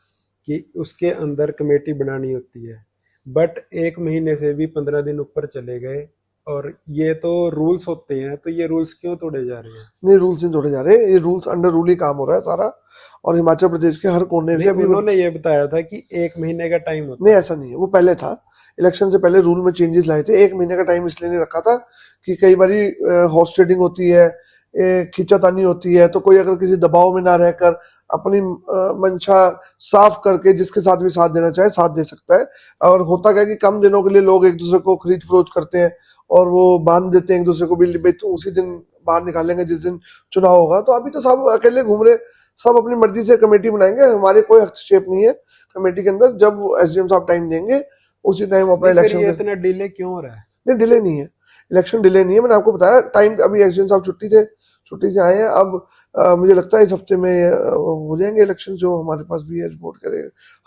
कि उसके अंदर कमेटी बनानी होती है, बट 1 महीने से भी 15 दिन ऊपर चले गए और ये तो रूल्स होते हैं, तो ये रूल्स क्यों तोड़े जा रहे हैं? नहीं, रूल्स नहीं तोड़े जा रहे, ये रूल्स अंडर रूल ही काम हो रहा है सारा। और हिमाचल प्रदेश के हर कोने से, अभी उन्होंने ये बताया था कि 1 महीने का टाइम होता नहीं, ऐसा नहीं है, वो पहले था, इलेक्शन से पहले रूल में चेंजेस लाए थे। 1 महीने का टाइम इसलिए नहीं रखा था कि कई बारी हॉर्स ट्रेडिंग होती है, खींचातानी होती है, तो कोई अगर किसी दबाव में ना रहकर अपनी मंशा साफ करके जिसके साथ भी साथ देना चाहे साथ दे सकता है। और होता क्या है कि कम दिनों के लिए लोग एक दूसरे को खरीद फरोख्त करते हैं और वो बांध देते हैं एक दूसरे को भी, तो उसी दिन बाहर निकालेंगे जिस दिन चुनाव होगा। तो अभी तो सब अकेले घूम रहे, सब अपनी मर्जी से कमेटी बनाएंगे, हमारे कोई हस्तक्षेप नहीं है कमेटी के अंदर। जब एसडीएम साहब टाइम देंगे उसी टाइम अपना इलेक्शन। इतना डिले क्यों हो रहा है? नहीं, डिले नहीं है, इलेक्शन डिले नहीं है, मैंने आपको बताया टाइम। अभी एसडीएम साहब छुट्टी से आए हैं। अब मुझे लगता है इस हफ्ते में हो जाएंगे इलेक्शन, जो हमारे पास भी है रिपोर्ट करे,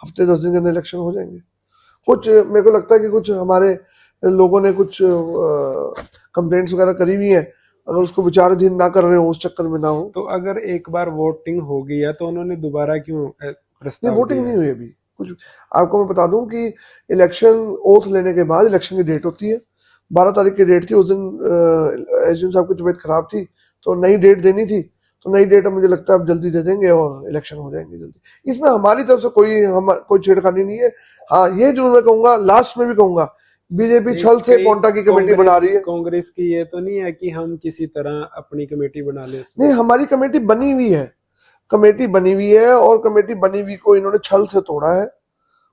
हफ्ते 10 दिन के अंदर इलेक्शन हो जाएंगे। कुछ मेरे को लगता है कि कुछ हमारे लोगों ने कुछ कंप्लेंट्स वगैरह करी हुई है, अगर उसको विचाराधीन ना कर रहे हो, उस चक्कर में ना हो। तो अगर एक बार वोटिंग हो गई है तो उन्होंने दोबारा क्यों प्रस्ताव? नहीं, वोटिंग नहीं हुई अभी कुछ। आपको मैं बता दूं कि इलेक्शन ओथ लेने के बाद इलेक्शन की डेट होती है। 12 तारीख की डेट थी, उस दिन एसडीएम साहब की तबीयत खराब थी तो नई डेट देनी थी। तो नई डेट मुझे लगता है अब जल्दी दे देंगे और इलेक्शन हो जाएंगे जल्दी। इसमें हमारी तरफ से कोई छेड़खानी नहीं है। हाँ, ये जरूर मैं कहूंगा, लास्ट में भी कहूंगा, बीजेपी छल से पोंटा की कमेटी बना रही है। कांग्रेस की ये तो नहीं है कि हम किसी तरह अपनी कमेटी बना ले? नहीं, हमारी कमेटी बनी हुई है, कमेटी बनी हुई है और कमेटी बनी हुई को इन्होंने छल से तोड़ा है।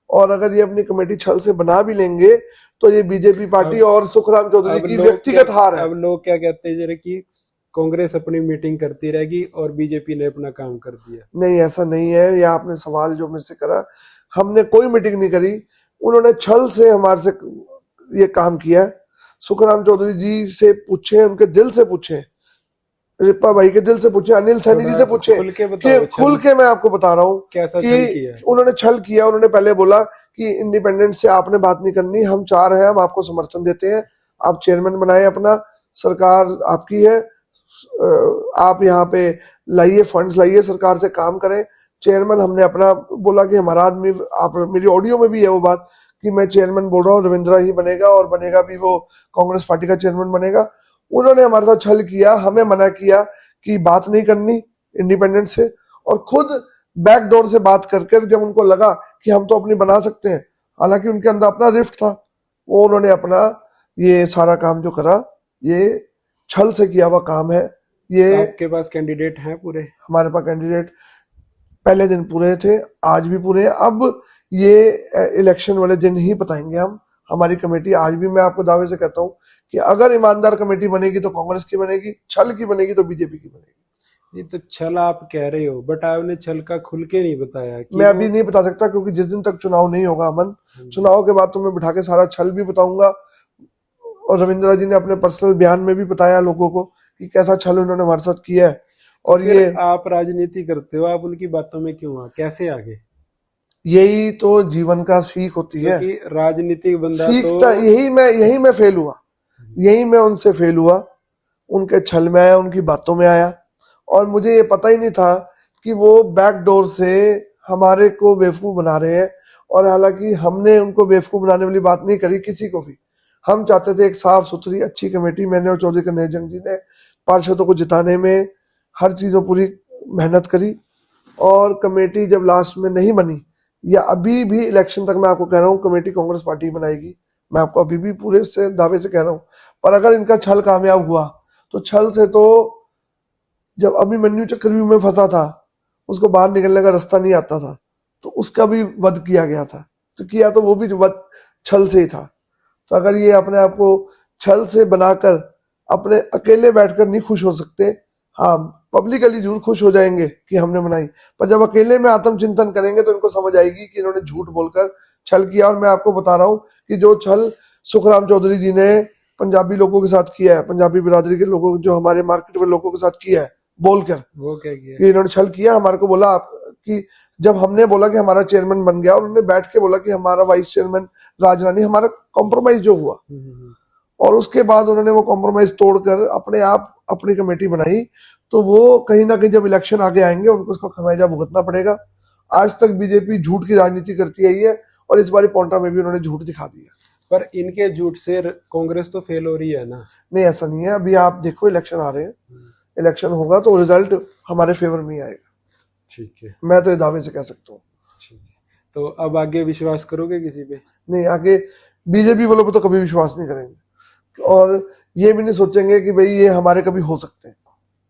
और अगर ये अपनी कमेटी छल से बना भी लेंगे तो ये बीजेपी पार्टी और सुखराम चौधरी की व्यक्तिगत हार है। अब लोग क्या कहते हैं जरा कि कांग्रेस अपनी मीटिंग करती रहेगी और बीजेपी ने अपना काम कर दिया। नहीं, ऐसा नहीं है। ये आपने सवाल जो मेरे से करा, हमने कोई मीटिंग नहीं करी, उन्होंने छल से हमारे से ये काम किया है। सुखराम चौधरी जी से पूछे, उनके दिल से पूछे, रिप्पा भाई के दिल से पूछे, अनिल सैनी जी से पूछे, खुल के बताओ, खुल के मैं आपको बता रहा हूँ कैसा कि छल किया? उन्होंने छल किया। उन्होंने पहले बोला कि इंडिपेंडेंट से आपने बात नहीं करनी, हम 4 हैं, हम आपको समर्थन देते हैं, आप चेयरमैन बनाए अपना, सरकार आपकी है, आप यहाँ पे लाइए फंड्स, लाइए, सरकार से काम करें। चेयरमैन हमने अपना बोला कि हमारा आदमी, आप मेरी ऑडियो में भी है वो बात कि मैं चेयरमैन बोल रहा हूँ, रविंद्रा ही बनेगा और बनेगा भी वो कांग्रेस पार्टी का चेयरमैन बनेगा। उन्होंने हमारे साथ छल किया, हमें मना किया कि बात नहीं करनी इंडिपेंडेंट से, और खुद बैकडोर से बात कर जब उनको लगा कि हम तो अपनी बना सकते हैं, हालांकि उनके अंदर अपना रिफ्ट था, वो उन्होंने अपना ये सारा काम जो करा ये छल से किया हुआ काम है। ये आपके पास कैंडिडेट हैं पूरे? हमारे पास कैंडिडेट पहले दिन पूरे थे, आज भी पूरे हैं। अब ये इलेक्शन वाले दिन ही बताएंगे हम। हमारी कमेटी आज भी, मैं आपको दावे से कहता हूँ कि अगर ईमानदार कमेटी बनेगी तो कांग्रेस की बनेगी, छल की बनेगी तो बीजेपी की बनेगी। ये तो छल आप कह रहे हो, बट आपने छल का खुल के नहीं बताया कि मैं अभी नहीं बता सकता, क्योंकि जिस दिन तक चुनाव नहीं होगा अमन, चुनाव के बाद तो मैं बिठा के सारा छल भी बताऊंगा। और रविंद्रा जी ने अपने पर्सनल बयान में भी बताया लोगों को कि कैसा छल उन्होंने हमारे साथ किया है। और फिर ये आप राजनीति करते हो, आप उनकी बातों में क्यों आ, कैसे आगे? यही तो जीवन का सीख होती है, क्योंकि राजनीतिक बंदा सीखता तो यही मैं फेल हुआ, यही मैं उनसे फेल हुआ, उनके छल में आया, उनकी बातों में आया। और मुझे ये पता ही नहीं था कि वो बैकडोर से हमारे को बेवकूफ बना रहे हैं। और हालांकि हमने उनको बेवकूफ बनाने वाली बात नहीं करी किसी को भी। हम चाहते थे एक साफ सुथरी अच्छी कमेटी, मैंने और चौधरी कन्हैया जंग जी ने पार्षदों को जिताने में हर चीज में पूरी मेहनत करी। और कमेटी जब लास्ट में नहीं बनी, या अभी भी इलेक्शन तक मैं आपको कह रहा हूँ कमेटी कांग्रेस पार्टी बनाएगी, मैं आपको अभी भी पूरे से दावे से कह रहा हूँ। पर अगर इनका छल कामयाब हुआ तो छल से तो जब अभिमन्यु चक्रव्यूह में फंसा था, उसको बाहर निकलने का रास्ता नहीं आता था, तो उसका भी वध किया गया था, तो किया तो वो भी वध छल से ही था। तो अगर ये अपने आप को छल से बनाकर अपने अकेले बैठकर नहीं खुश हो सकते, हाँ पब्लिकली जरूर खुश हो जाएंगे कि हमने बनाई, पर जब अकेले में आत्मचिंतन करेंगे तो इनको समझ आएगी कि इन्होंने झूठ बोलकर छल किया। और मैं आपको बता रहा हूँ कि जो छल सुखराम चौधरी जी ने पंजाबी लोगों के साथ किया है, पंजाबी बिरादरी के लोगों, जो हमारे मार्केट में लोगों के साथ किया है बोलकर, वो क्या किया कि इन्होंने छल किया। हमारे को बोला कि जब हमने बोला कि हमारा चेयरमैन बन गया, और उन्होंने बैठ के बोला कि हमारा वाइस चेयरमैन राजरानी, हमारा कॉम्प्रोमाइज जो हुआ, और उसके बाद उन्होंने वो कॉम्प्रोमाइज तोड़कर अपने आप अपनी कमेटी बनाई, तो वो कहीं ना कहीं जब इलेक्शन आगे आएंगे उनको उसका खमियाजा भुगतना पड़ेगा। आज तक बीजेपी झूठ की राजनीति करती आई है, और इस बार पोंटा में भी उन्होंने झूठ दिखा दिया। पर इनके झूठ से कांग्रेस तो फेल हो रही है ना? नहीं, ऐसा नहीं है। अभी आप देखो इलेक्शन आ रहे हैं, इलेक्शन होगा तो रिजल्ट हमारे फेवर में ही आएगा। ठीक है, मैं तो ये दावे से कह सकता हूँ। ठीक है। तो अब आगे विश्वास करोगे किसी पे? नहीं, आगे बीजेपी वालों पे तो कभी विश्वास नहीं करेंगे, और ये भी नहीं सोचेंगे कि भाई ये हमारे कभी हो सकते हैं।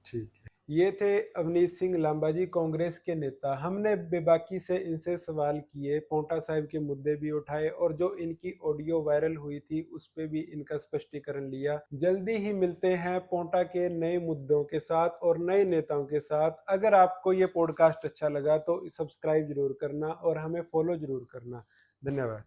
ठीक है। ये थे अवनीत सिंह लांबा जी, कांग्रेस के नेता। हमने बेबाकी से इनसे सवाल किए, पोंटा साहिब के मुद्दे भी उठाए, और जो इनकी ऑडियो वायरल हुई थी उस पे भी इनका स्पष्टीकरण लिया। जल्दी ही मिलते हैं पोंटा के नए मुद्दों के साथ और नए नेताओं के साथ। अगर आपको ये पॉडकास्ट अच्छा लगा तो सब्सक्राइब जरूर करना और हमें फॉलो जरूर करना। धन्यवाद।